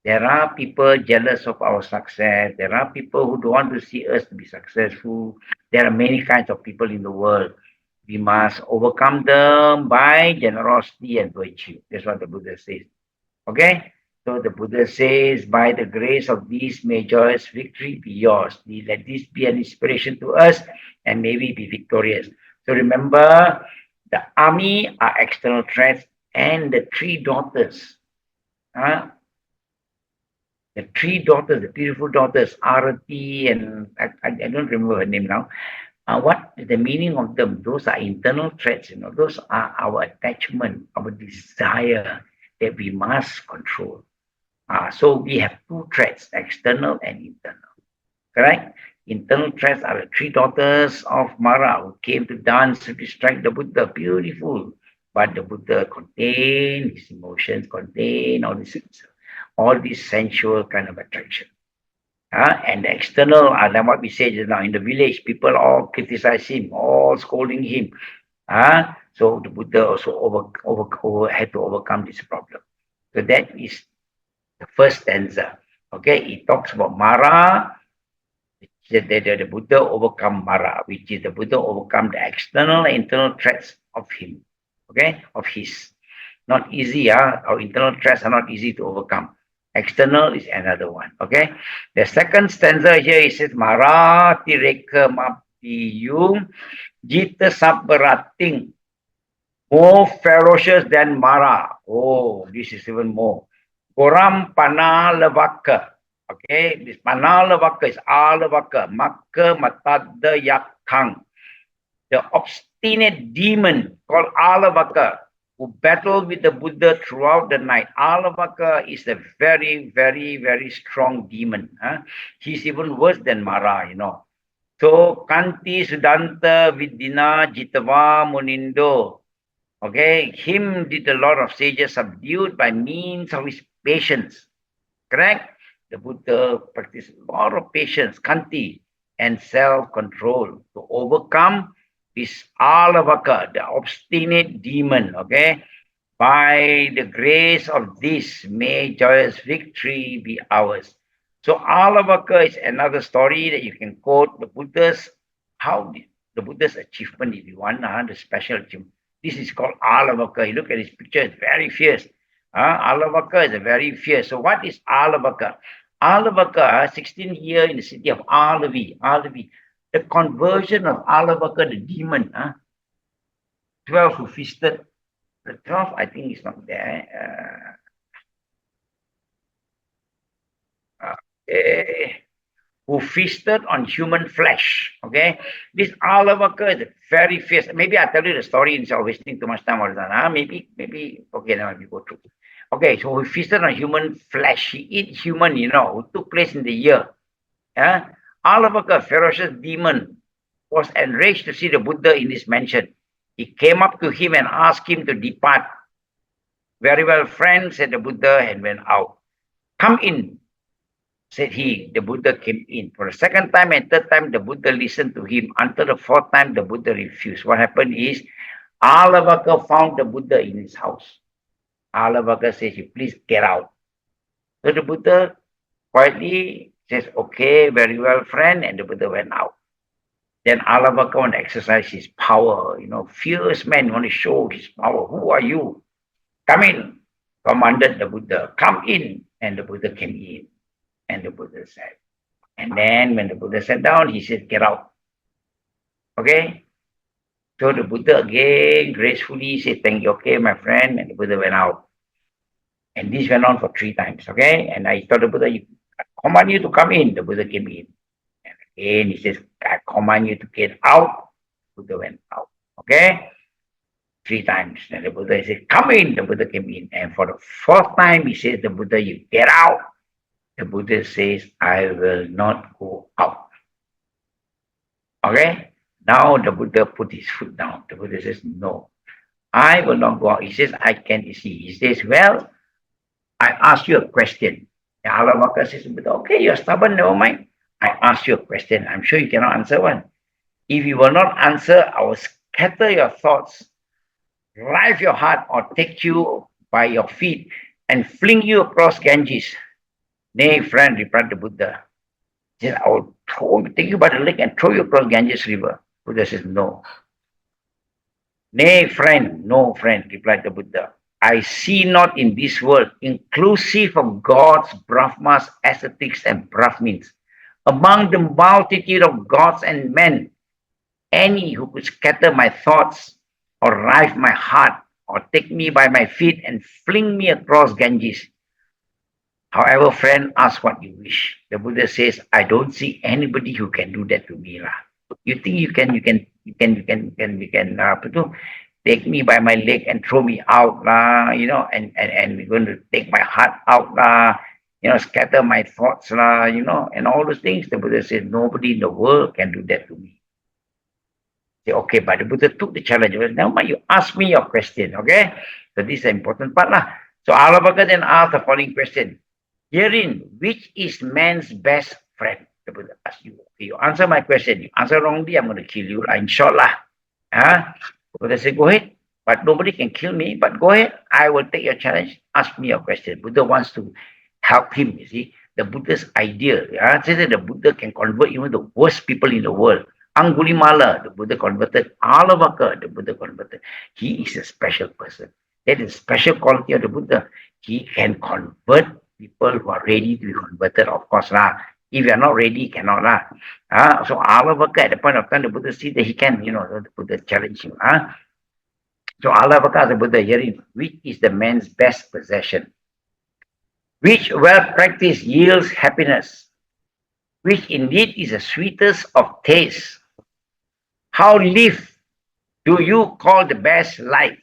There are people jealous of our success. There are people who don't want to see us to be successful. There are many kinds of people in the world. We must overcome them by generosity and virtue. That's what the Buddha says. Okay? So the Buddha says, by the grace of this, may joyous victory be yours. Let this be an inspiration to us and may we be victorious. So remember, the army are external threats and the three daughters. The three daughters, the beautiful daughters, Arati, and I don't remember her name now. What is the meaning of them? Those are internal threats, those are our attachment, our desire that we must control. So we have two threats, external and internal. Correct? Internal threats are the three daughters of Mara who came to dance to distract the Buddha. Beautiful. But the Buddha contained his emotions, contained all this sensual kind of attraction. And the external, like what we said just now, in the village, people all criticize him, all scolding him. So the Buddha also had to overcome this problem. So that is the first stanza. Okay, it talks about Mara, the Buddha overcome Mara, which is the Buddha overcome the external and internal threats of him. Okay, of his. Not easy, our internal threats are not easy to overcome. External is another one. Okay. The second stanza here is says Mara tireka mapiyum jita sabarating. More ferocious than Mara. Oh, this is even more. Goram Panalavaka. Okay, this Panalavaka is Alavaka. Maka Matada Yap Klang. The obstinate demon called Alavaka, who battled with the Buddha throughout the night. Alavaka is a very, very, very strong demon. He's even worse than Mara, So, Kanti Sudanta Vidina Jitava Munindo. Okay, him did a lot of sages subdued by means of his patience. Correct? The Buddha practiced a lot of patience, kanti, and self-control to overcome this alavaka, the obstinate demon. Okay, by the grace of this, may joyous victory be ours. So alavaka is another story that you can quote. The Buddha's how the Buddha's achievement, if you want, the special achievement. This is called alavaka. You look at his picture; it's very fierce. Alavaka is a very fierce. So what is alavaka? Alavaka, 16 year in the city of Alavi. Alavi. The conversion of alavaka, the demon, 12 who feasted. The 12, I think, is not there. Okay. Who feasted on human flesh. Okay, this Alavaka is very fierce. Maybe I'll tell you the story instead of wasting too much time on that. Maybe okay, now we go through. Okay, so he feasted on human flesh. He eat human, who took place in the year. Yeah? Alavaka, ferocious demon, was enraged to see the Buddha in his mansion. He came up to him and asked him to depart. Very well, friend, said the Buddha, and went out. Come in, said he. The Buddha came in. For the second time and third time, the Buddha listened to him. Until the fourth time, the Buddha refused. What happened is, Alavaka found the Buddha in his house. Alavaka says, you please get out. So the Buddha quietly says, okay, very well, friend, and the Buddha went out. Then Alavaka want to exercise his power, fierce man want to show his power. Who are you? Come in, commanded the Buddha. Come in, and the Buddha came in. And the Buddha said, and then when the Buddha sat down, he said, get out. Okay? So the Buddha again gracefully said, thank you, okay, my friend, and the Buddha went out. And this went on for 3 times, okay? And I told the Buddha, I command you to come in. The Buddha came in. And again, he says, I command you to get out. The Buddha went out, okay? 3 times. And the Buddha said, come in. The Buddha came in. And for the 4th time, he says, the Buddha, you get out. The Buddha says, I will not go out. Okay? Now the Buddha put his foot down. The Buddha says, no, I will not go out. He says, I can't see. He says, well, I asked you a question. The Alavaka says, okay, you're stubborn, never mind. I asked you a question. I'm sure you cannot answer one. If you will not answer, I will scatter your thoughts, rive your heart, or take you by your feet and fling you across Ganges. Nay, friend, replied the Buddha. He said, I will take you by the leg and throw you across Ganges River. Buddha says, no. Nay, friend, no, friend, replied the Buddha. I see not in this world, inclusive of gods, Brahmas, ascetics, and Brahmins, among the multitude of gods and men, any who could scatter my thoughts, or rive my heart, or take me by my feet and fling me across Ganges. However, friend, ask what you wish. The Buddha says, I don't see anybody who can do that to me. You think you can take me by my leg and throw me out, and we're going to take my heart out, scatter my thoughts, and all those things. The Buddha says, nobody in the world can do that to me. Say, okay, but the Buddha took the challenge. Now you ask me your question, okay? So this is the important part. So Alavaka then asked the following question. Herein, which is man's best friend? The Buddha asked you. Okay, you answer my question. You answer wrongly, I'm going to kill you, inshallah. The Buddha said, go ahead. But nobody can kill me. But go ahead. I will take your challenge. Ask me your question. Buddha wants to help him, you see. The Buddha's idea. Says that the Buddha can convert even the worst people in the world. Angulimala, the Buddha converted. Alavaka, the Buddha converted. He is a special person. That is a special quality of the Buddha. He can convert people who are ready to be converted, of course. If you are not ready, cannot. So Alavaka, at the point of time, the Buddha see that he can, the Buddha challenge him. So Alavaka, the Buddha hearing, which is the man's best possession? Which well practiced yields happiness? Which indeed is the sweetest of taste? How live do you call the best life?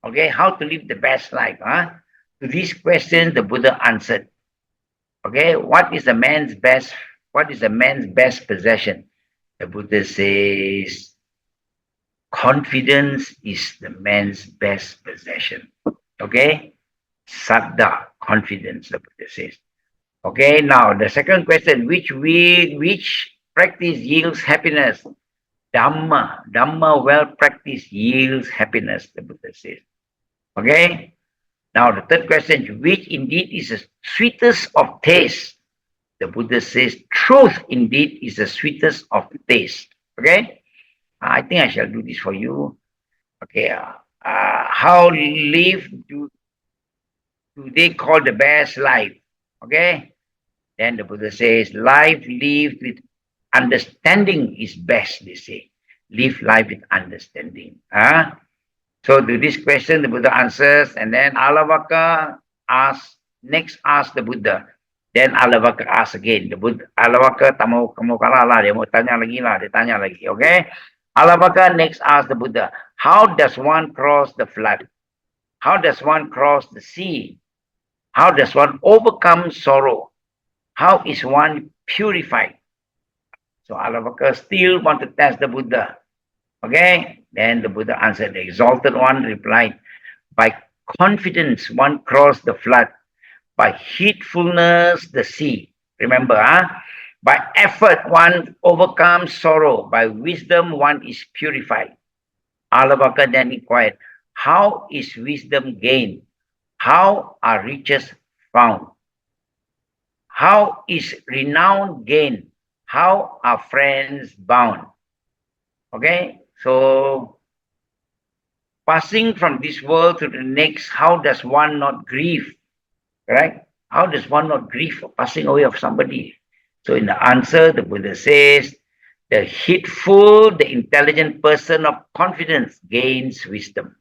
Okay, how to live the best life? To these questions, the Buddha answered. Okay, what is a man's best possession? The Buddha says, confidence is the man's best possession. Okay? Saddha, confidence, the Buddha says. Okay, now the second question, which practice yields happiness? Dhamma, Dhamma well practiced yields happiness, the Buddha says. Okay, now the third question, which indeed is the sweetest of taste? The Buddha says, truth indeed is the sweetest of taste. Okay, I think I shall do this for you. Okay, how live do they call the best life? Okay, then the Buddha says, life lived with understanding is best, they say. Live life with understanding. So to this question, the Buddha answers, and then Alavaka next asks the Buddha. Then Alavaka asks again. The Buddha, Alavaka tak mau kalah lah, dia mau tanya lagi, okay? Alavaka next asks the Buddha, how does one cross the flood? How does one cross the sea? How does one overcome sorrow? How is one purified? So Alavaka still want to test the Buddha. Okay, then the Buddha answered, the exalted one replied, by confidence one crossed the flood, by heedfulness the sea. Remember, by effort one overcomes sorrow, by wisdom one is purified. Alavaka then inquired, how is wisdom gained? How are riches found? How is renown gained? How are friends bound? Okay, so passing from this world to the next, how does one not grieve? Right? How does one not grieve for passing away of somebody? So in the answer, the Buddha says, the heedful, the intelligent person of confidence gains wisdom.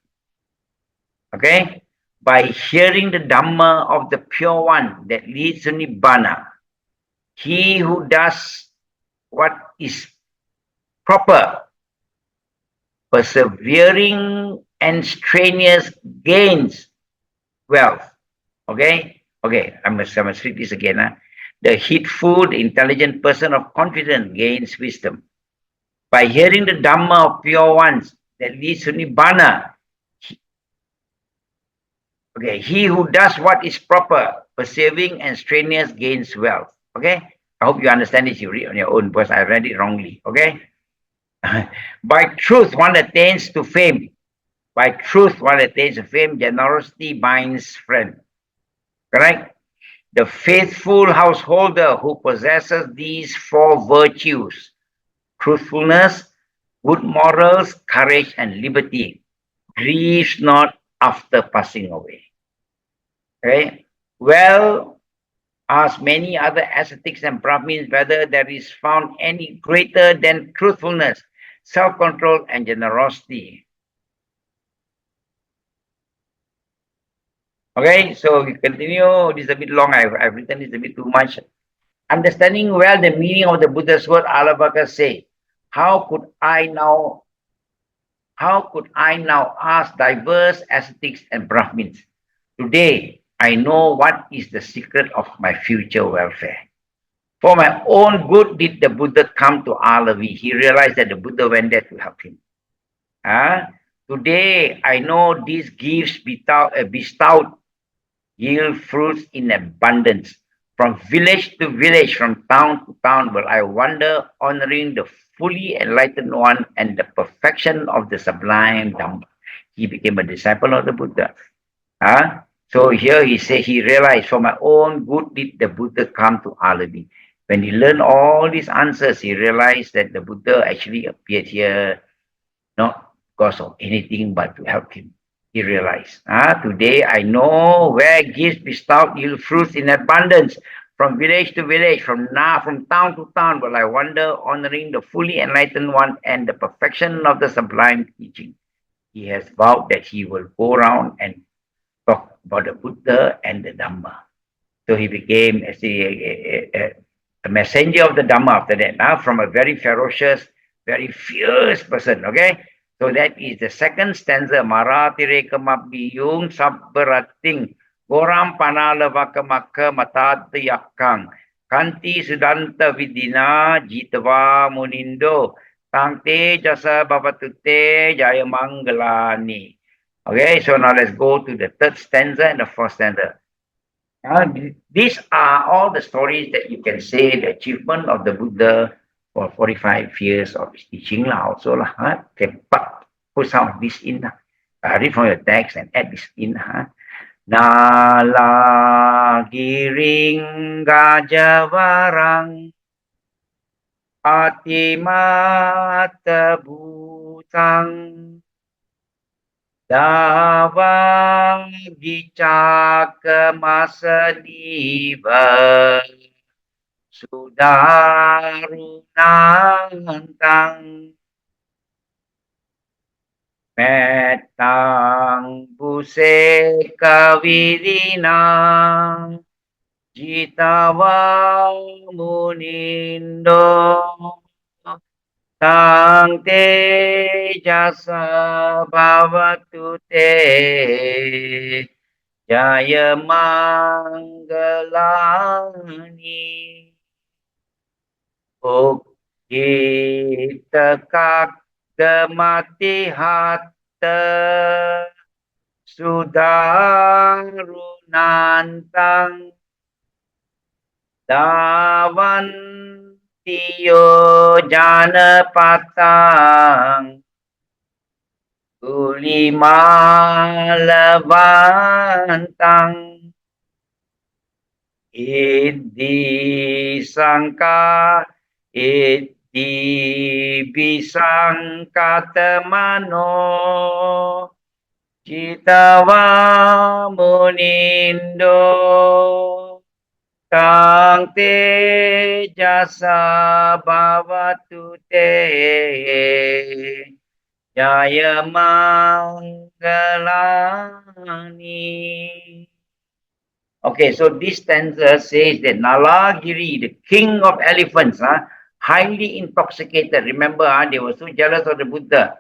Okay? By hearing the Dhamma of the pure one that leads to Nibbana, he who does what is proper, persevering and strenuous gains wealth. Okay? Okay, I must read this again. The heedful, the intelligent person of confidence gains wisdom. By hearing the Dhamma of pure ones that leads to Nibbana, okay, he who does what is proper, persevering and strenuous gains wealth. Okay? I hope you understand this. You read on your own because I read it wrongly. Okay? By truth, one attains to fame. By truth, one attains to fame. Generosity binds friend. Correct? The faithful householder who possesses these four virtues, truthfulness, good morals, courage, and liberty, grieves not after passing away. Okay? Well, ask many other ascetics and Brahmins whether there is found any greater than truthfulness, self-control, and generosity. Okay, so we continue. This is a bit long. I've written this a bit too much. Understanding well the meaning of the Buddha's word, Alavaka say, how could I now ask diverse ascetics and Brahmins? Today, I know what is the secret of my future welfare. For my own good did the Buddha come to Alavi. He realized that the Buddha went there to help him. Today, I know these gifts bestowed yield fruits in abundance. From village to village, from town to town, will I wander, honoring the fully enlightened one and the perfection of the sublime Dhamma. He became a disciple of the Buddha. So here he said, he realized, for my own good did the Buddha come to Alavi. When he learned all these answers, he realized that the Buddha actually appeared here not because of anything but to help him. He realized, today I know where gifts bestowed yield fruits in abundance. From village to village, from town to town, will I wander, honoring the fully enlightened one and the perfection of the sublime teaching. He has vowed that he will go around and talk about the Buddha and the Dhamma. So he became a messenger of the Dhamma after that, from a very ferocious, very fierce person, okay? So that is the second stanza. Maratire kamabiyung sabbarating goram panalavaka makka matatayakang kanti sudanta vidina jitava munindo Tangte Jasa Bhavatute Jaya Mangalani. Okay, so now let's go to the third stanza and the fourth stanza. These are all the stories that you can say the achievement of the Buddha for 45 years of his teaching also lah. Okay, but put some of this in. Read from your text and add this in. Nala giring gajawarang atimata butang dawang dicaka masa diba sudarunantang metang buse kawirinang jitawa munindo tang te jasa bhavatu te jaya mangalani kita mati hatta sudarunantang dawan tiyo jana patang ulimalabantang Idi sangka Iti bisangkatamano Citawa munindo Kang te jasa bhavatu te Jaya mangalani. Okay, so this stanza says that Nalagiri, the king of elephants, highly intoxicated. Remember, they were so jealous of the Buddha.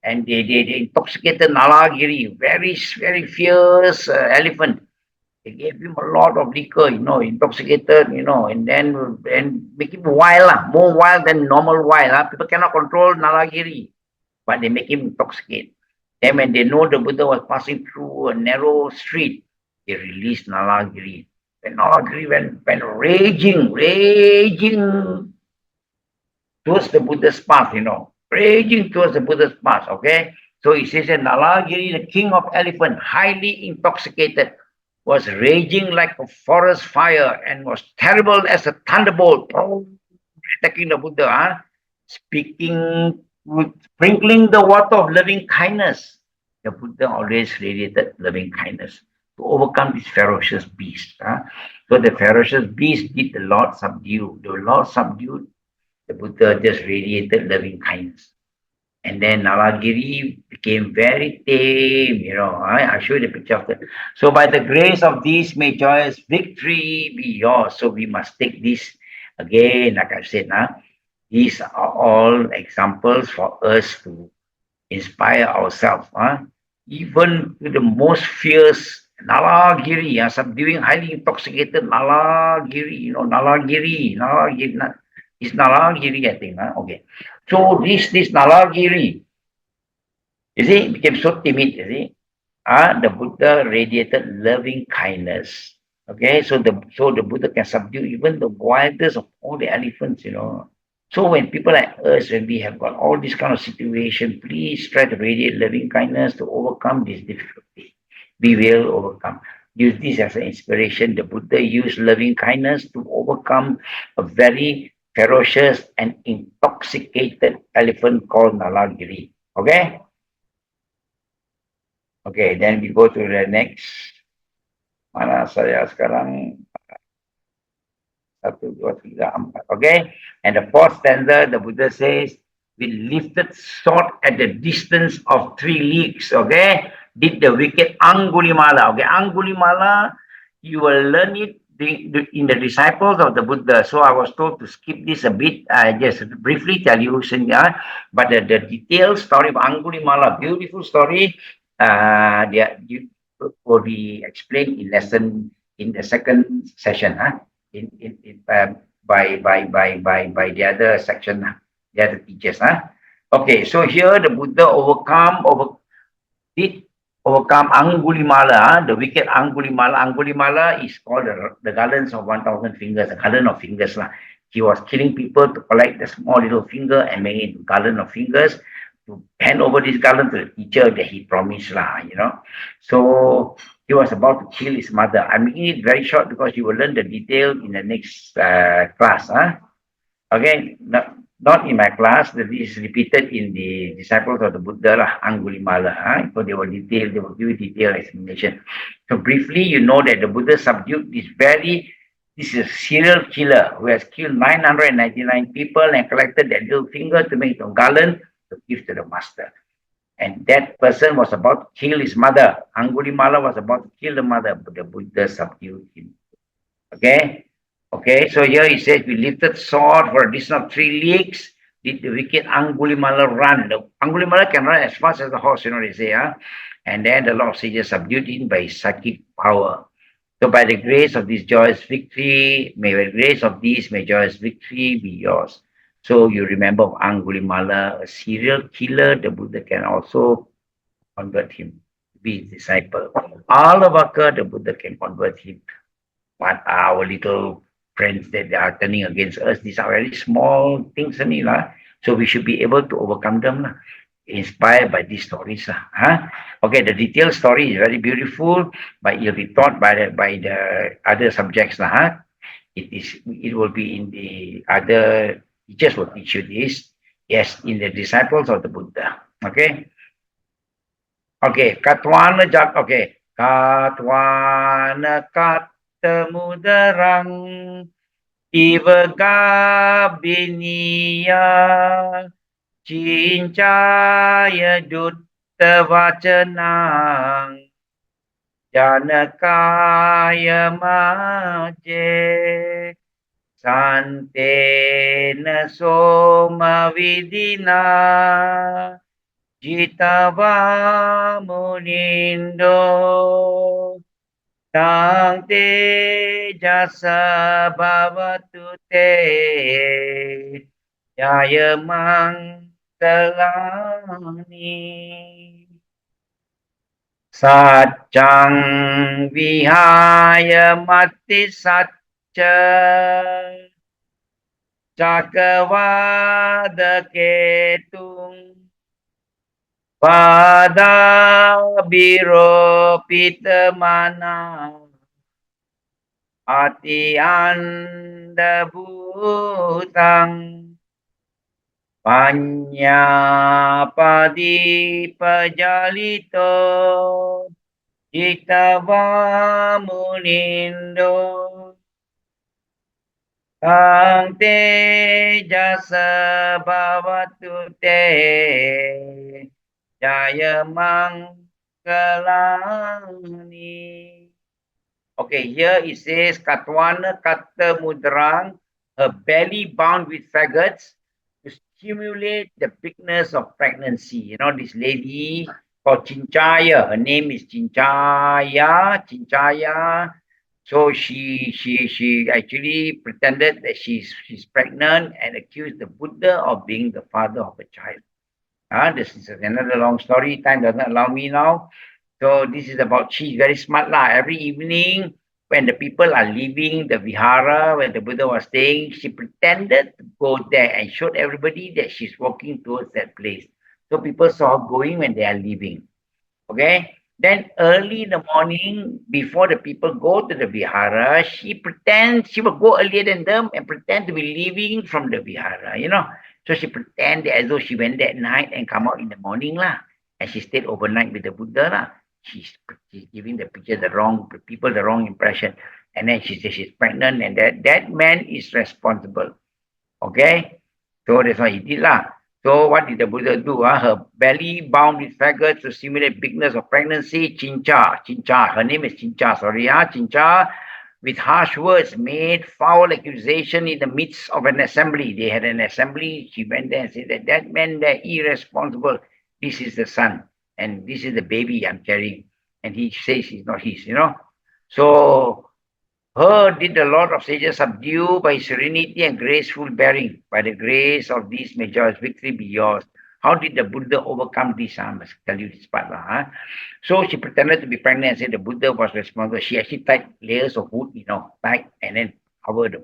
And they intoxicated Nalagiri, very, very fierce elephant. They gave him a lot of liquor, intoxicated, and then make him wild, more wild than normal wild. People cannot control Nalagiri, but they make him intoxicated. Then when they know the Buddha was passing through a narrow street, they released Nalagiri. When Nalagiri went raging towards the Buddha's path, raging towards the Buddha's path, okay? So he says that Nalagiri, the king of elephant, highly intoxicated, was raging like a forest fire and was terrible as a thunderbolt, attacking the Buddha, speaking, sprinkling the water of loving kindness. The Buddha always radiated loving kindness to overcome this ferocious beast. So the ferocious beast did the Lord subdue. The Lord subdued, the Buddha just radiated loving kindness. And then Nalagiri became very tame, I show you the picture of that. So by the grace of this, may joyous victory be yours. So we must take this again, like I said, these are all examples for us to inspire ourselves. Even to the most fierce Nalagiri, subduing highly intoxicated Nalagiri, Nalagiri, it's Nalagiri, I think. Okay. So this Nalagiri, you see, became so timid, you see. The Buddha radiated loving kindness. Okay, so the Buddha can subdue even the wildest of all the elephants, So when people like us, when we have got all this kind of situation, please try to radiate loving kindness to overcome this difficulty. We will overcome. Use this as an inspiration. The Buddha used loving kindness to overcome a very ferocious and intoxicated elephant called Nalagiri. Okay? Okay, then we go to the next. Mana saya sekarang? 1, 2, 3, 4. Okay? And the fourth stanza, the Buddha says, with lifted sword at the distance of 3 leagues, okay? Did the wicked Angulimala. Okay, Angulimala, you will learn it in the disciples of the Buddha. So I was told to skip this a bit. I just briefly tell you, but the detailed story of Angulimala, beautiful story, will be explained in the second session, by the other section. They are the teachers. Okay, so here the Buddha did overcome Angulimala, the wicked Angulimala. Angulimala is called the garlands of 1,000 fingers, the garland of fingers. He was killing people to collect the small little finger and make it garland of fingers to hand over this garland to the teacher that he promised. So he was about to kill his mother. I'm making it very short because you will learn the detail in the next class. Okay, not in my class. That is repeated in the disciples of the Buddha, Angulimala. So they will give you detailed explanation. So briefly, you know that the Buddha subdued this is a serial killer who has killed 999 people and collected their little finger to make a garland to give to the master. And that person was about to kill his mother. Angulimala was about to kill the mother, but the Buddha subdued him. Okay. Okay, so here it says, we lifted sword for a distance of 3 leagues. Did the wicked Angulimala run? The Angulimala can run as fast as the horse, they say. And then the Lord sages subdued him by his psychic power. So by the grace of this joyous victory, may the grace of this, may joyous victory be yours. So you remember of Angulimala, a serial killer, the Buddha can also convert him to be his disciple. Alavaka, the Buddha can convert him. But our little friends that they are turning against us, these are very small things only. So we should be able to overcome them, inspired by these stories. Okay, the detailed story is very beautiful, but it will be taught by the other subjects. It will be in the other teachers will teach you this. Yes, in the disciples of the Buddha. Okay. Okay, Katwana Jak. Okay. Katwana Katemudarang Ivagabiniya Cincaya Dutta Vacanang Janakaya Maje Santena Soma Vidina Jitava Munindo Tang te jasa bhavatu te jaya mangkalani Satchang vihaya mati satcha Cakavada ketung Pada biro pitamana Ati anda butang Panya padi pajalito Jitava munindo Tang te jasa bhavatu te Jaya Mangkalani. Okay, here it says Katwana Kata Mudrang, her belly bound with faggots to stimulate the bigness of pregnancy. This lady called Chinchaya, her name is Chinchaya. So she actually pretended that she's pregnant and accused the Buddha of being the father of a child. This is another long story. Time does not allow me now. So this is about, she's very smart. Every evening when the people are leaving the vihara, where the Buddha was staying, she pretended to go there and showed everybody that she's walking towards that place. So people saw her going when they are leaving. Okay. Then early in the morning, before the people go to the vihara, she will go earlier than them and pretend to be leaving from the vihara, So she pretended as though she went that night and come out in the morning, and she stayed overnight with the Buddha, She's giving the people the wrong impression. And then she says she's pregnant and that man is responsible. Okay. So that's what he did, So what did the Buddha do? Her belly bound with faggots to simulate bigness of pregnancy. Chincha, her name is Chincha, Chincha, with harsh words, made foul accusation in the midst of an assembly. They had an assembly. She went there and said that man, they're irresponsible. This is the son, and this is the baby I'm carrying. And he says he's not his, So Her did the Lord of Sages subdue by serenity and graceful bearing. By the grace of these majors, victory be yours. How did the Buddha overcome this? I must tell you this part. So she pretended to be pregnant and said the Buddha was responsible. She actually tied layers of wood, tied and then cover the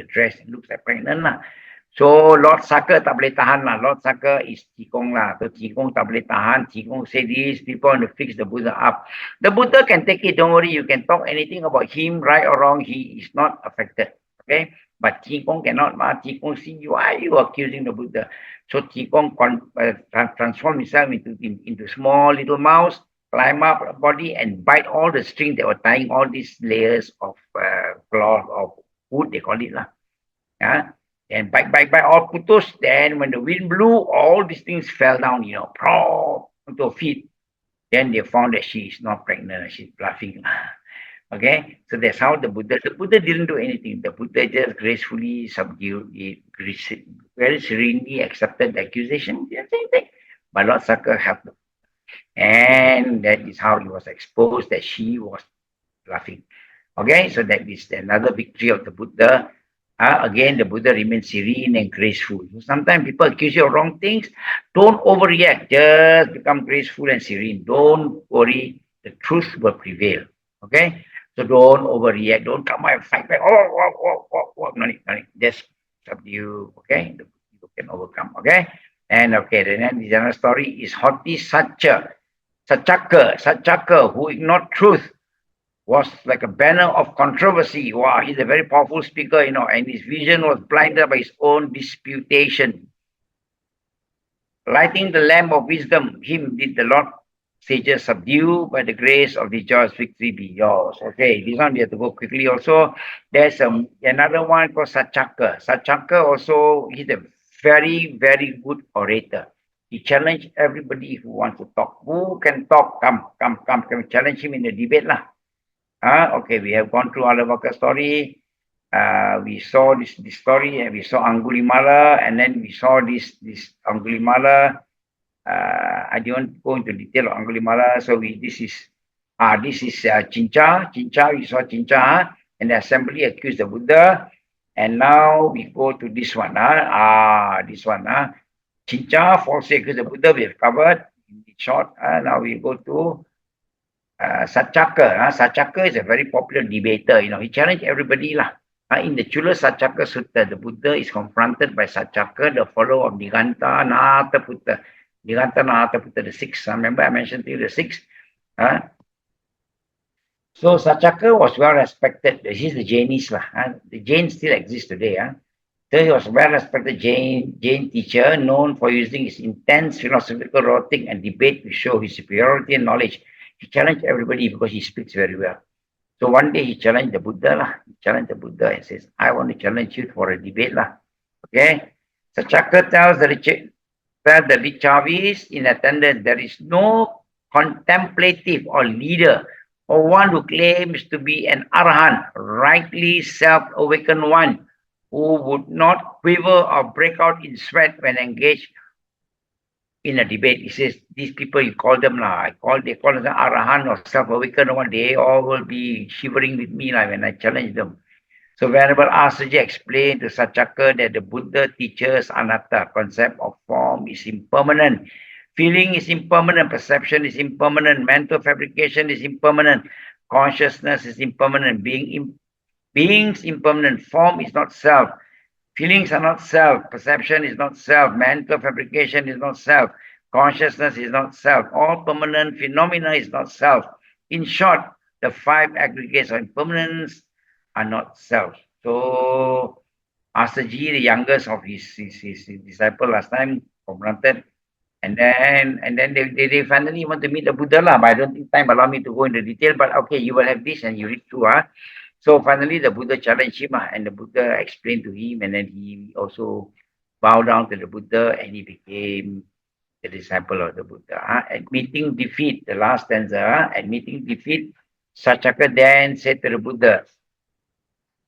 dress. It looks like pregnant. So Lord Saka tak boleh tahan lah. Lord Saka is Qigong lah. So Qigong tak boleh tahan. Qigong say this, people want to fix the Buddha up. The Buddha can take it, don't worry. You can talk anything about him, right or wrong. He is not affected. Okay? But Qigong cannot. Qigong see you. Why are you accusing the Buddha? So Qigong transform himself into small little mouse, climb up the body and bite all the string that were tying all these layers of cloth, of wood, they call it lah. Yeah? And bite, all putus. Then when the wind blew, all these things fell down, onto her feet. Then they found that she is not pregnant. She's bluffing. Okay, so that's how the Buddha didn't do anything. The Buddha just gracefully subdued it, very serenely accepted the accusation. The same thing. But Lord Saka helped them. And that is how it was exposed that she was bluffing. Okay, so that is another victory of the Buddha. Again, the Buddha remains serene and graceful. So sometimes people accuse you of wrong things. Don't overreact. Just become graceful and serene. Don't worry. The truth will prevail. Okay? So don't overreact. Don't come out and fight back. No need. Just subdue. Okay? You can overcome. Okay? And okay, then the general story is haughty Satchaka, who ignored truth, was like a banner of controversy. Wow, he's a very powerful speaker, and his vision was blinded by his own disputation. Lighting the lamp of wisdom, him did the Lord sages subdue. By the grace of the joyous victory be yours. Okay, this one we have to go quickly also. There's another one called Satchaka. Satchaka also, he's a very, very good orator. He challenged everybody who wants to talk. Who can talk? Come. Can we challenge him in the debate lah? Okay, we have gone through Alavaka story. We saw this story, and we saw Angulimala, and then we saw this Angulimala. I don't go into detail of Angulimala. So this is Chincha. We saw Chincha, and the assembly accused the Buddha. And now we go to this one. This one. Chincha falsely accused the Buddha. We have covered in short. Now we go to Satchaka. Satchaka is a very popular debater. He challenged everybody lah. In the Chula Satchaka Sutta, the Buddha is confronted by Satchaka, the follower of Niganta Nahataputta. The sixth. Remember I mentioned to you the sixth. So Satchaka was well respected. He's the Jainis lah. The Jains still exist today. So he was a well-respected Jain teacher, known for using his intense philosophical rhetoric and debate to show his superiority and knowledge. He challenged everybody because he speaks very well. So one day he challenged the Buddha lah. He challenged the Buddha and says, I want to challenge you for a debate lah. Okay? Satchaka tells the Lichavis in attendance, there is no contemplative or leader or one who claims to be an Arahant, rightly self-awakened one, who would not quiver or break out in sweat when engaged in a debate. He says, these people, you call them lah. They call them Arahant or self-awakened one. They all will be shivering with me lah when I challenge them. So Venerable Asaji explained to Satchaka that the Buddha teaches anatta, concept of form is impermanent. Feeling is impermanent, perception is impermanent, mental fabrication is impermanent, consciousness is impermanent, being's impermanent, form is not self, feelings are not self, perception is not self, mental fabrication is not self, consciousness is not self, all permanent phenomena is not self. In short, the five aggregates of impermanence are not self. So Asaji, the youngest of his disciple last time, confronted. And then they finally want to meet the Buddha lah, but I don't think time allow me to go into detail. But okay, you will have this and you read through. So finally the Buddha challenged him and the Buddha explained to him, and then he also bowed down to the Buddha and he became the disciple of the Buddha. Admitting defeat, the last stanza, admitting defeat, Satchaka then said to the Buddha,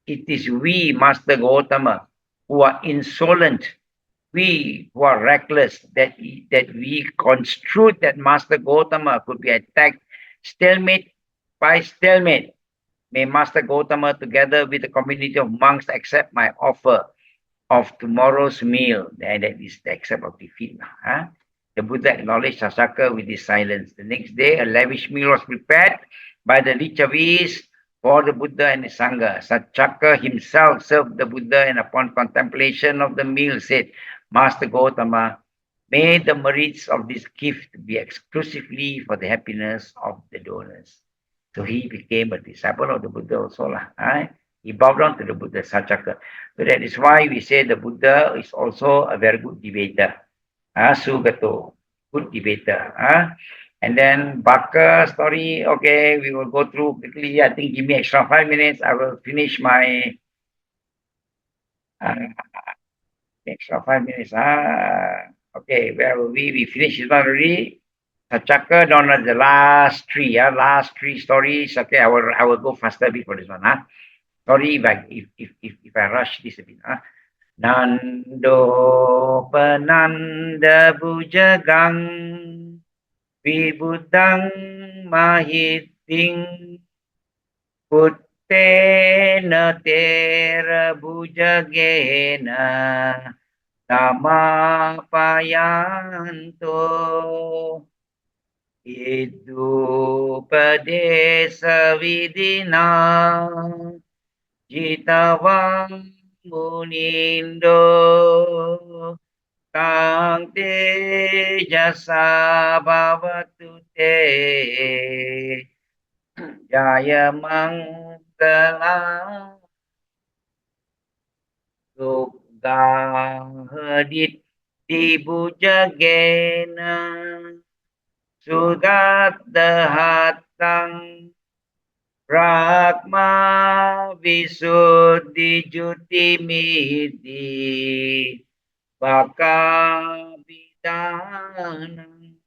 it is we, Master Gautama, who are insolent, we who are reckless, that we construed that Master Gautama could be attacked stalemate by stalemate. May Master Gautama, together with the community of monks, accept my offer of tomorrow's meal. And that is the accept of defeat. Huh? The Buddha acknowledged Sasaka with his silence. The next day, a lavish meal was prepared by the Lichavis for the Buddha and his Sangha. Saccaka himself served the Buddha, and upon contemplation of the meal said, Master Gautama, may the merits of this gift be exclusively for the happiness of the donors. So he became a disciple of the Buddha also. He bowed down to the Buddha, Saccaka. So that is why we say the Buddha is also a very good debater. Sugato, good debater. And then Baka story, okay, we will go through quickly. I think give me extra 5 minutes. I will finish my extra 5 minutes. Okay, where will we? We finished this one already. Sachaka down at the last three, last three stories. Okay, I will go faster a bit for this one. Sorry if I rush this a bit. Nando Pananda Bujagang Vibudang Mahiting Puttena Tera Bujagena Tamapayanto Idu Padesa Vidina Jitawang Munindo Kang Tejasa Bhavatu Te Jaya Mangala Sugah Hadit Dibujagena Sugat Dahatang Brahma Visuddhi Juti Miti Baka Vidanam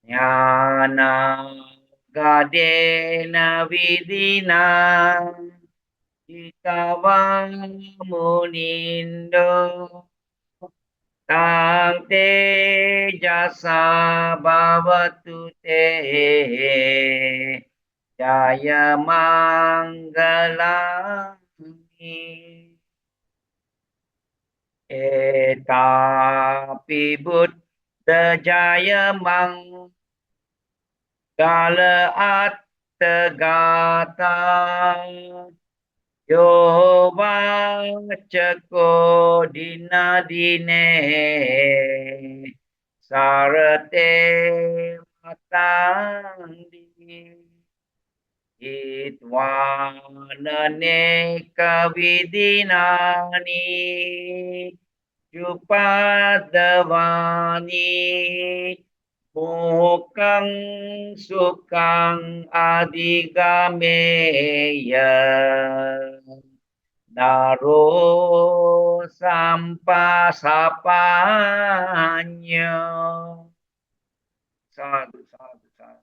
Jnana Gadena Vidina Jitawang Munindo Tang Tejasa Bhavatu Te Jaya Mangalani Etapi Buddha Jaya Mangala Attagata Yo Vachako Dinadine Sarate Matandi Itwanane Kavidinani Jupadavani Mukang Sukang Adigameya Naro Sampasapanya. Sadhu, sadhu, sadhu.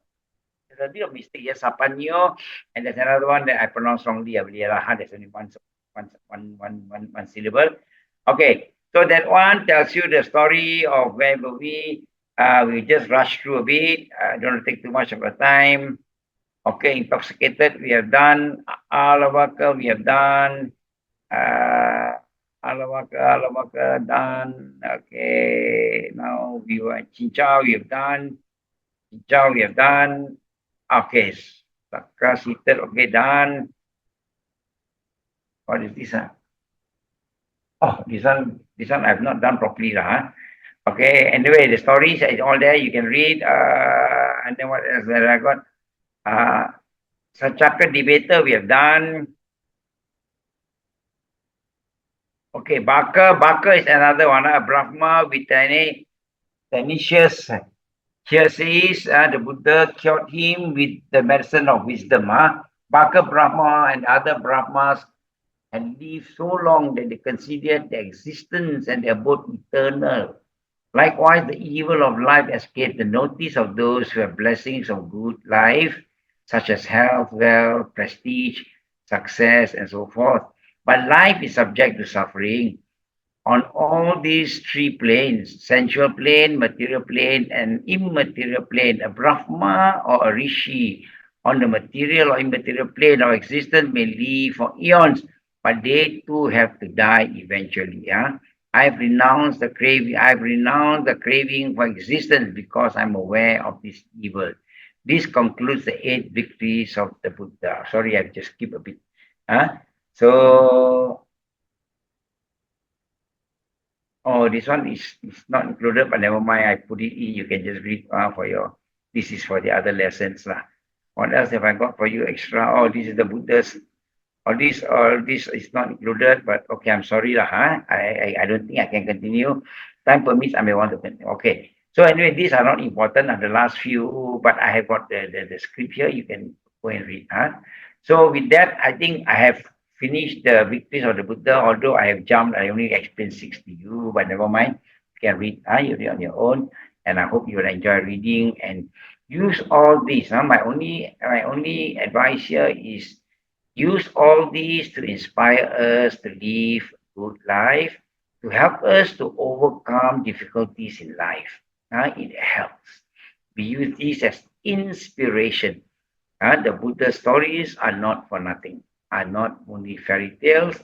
There's a bit of mistake here, Sapanyo, and there's another one that I pronounced wrongly. There's only one syllable. Okay, so that one tells you the story of where we just rushed through a bit. I don't want to take too much of our time. Okay, intoxicated, we have done. Alavaka, we have done. Alavaka, done. Okay, now we were Chinchao, we have done. Chinchao, we have done. Okay, Saka seated, okay, done. What is this? Oh, this one I've not done properly. Okay, anyway, the stories is all there. You can read. And then what else that I got? Sachaka debater, we have done. Okay, Baka is another one. Brahma with any tenacious. Here says the Buddha cured him with the medicine of wisdom. Baka Brahma and other Brahmas had lived so long that they considered their existence and their abode eternal. Likewise, the evil of life escaped the notice of those who have blessings of good life, such as health, wealth, prestige, success, and so forth. But life is subject to suffering. On all these three planes, sensual plane, material plane, and immaterial plane, a Brahma or a Rishi on the material or immaterial plane of existence may live for eons, but they too have to die eventually. I've renounced the craving. I've renounced the craving for existence because I'm aware of this evil. This concludes the 8 victories of the Buddha. Sorry, I've just skipped a bit. So, oh, this one is not included, but never mind. I put it in. You can just read for your. This is for the other lessons lah. What else have I got for you extra? Oh, this is the Buddha's. All this is not included, but okay, I'm sorry lah. I don't think I can continue. Time permits, I may want to continue. Okay. So anyway, these are not important. The last few, but I have got the script here. You can go and read. So with that, I think I have finished the victories of the Buddha. Although I have jumped, I only explained 6 to you, but never mind. You can read. You read on your own, and I hope you will enjoy reading and use all these. My only advice here is use all these to inspire us to live a good life, to help us to overcome difficulties in life. It helps. We use these as inspiration. The Buddha stories are not for nothing, are not only fairy tales,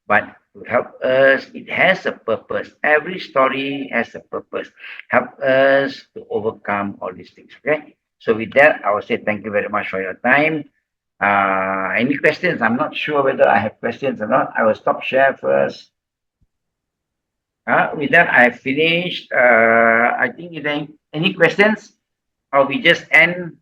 but to help us, it has a purpose. Every story has a purpose. Help us to overcome all these things. Okay. So with that, I will say thank you very much for your time. Any questions? I'm not sure whether I have questions or not. I will stop share first. With that, I have finished. I think if any questions, or we just end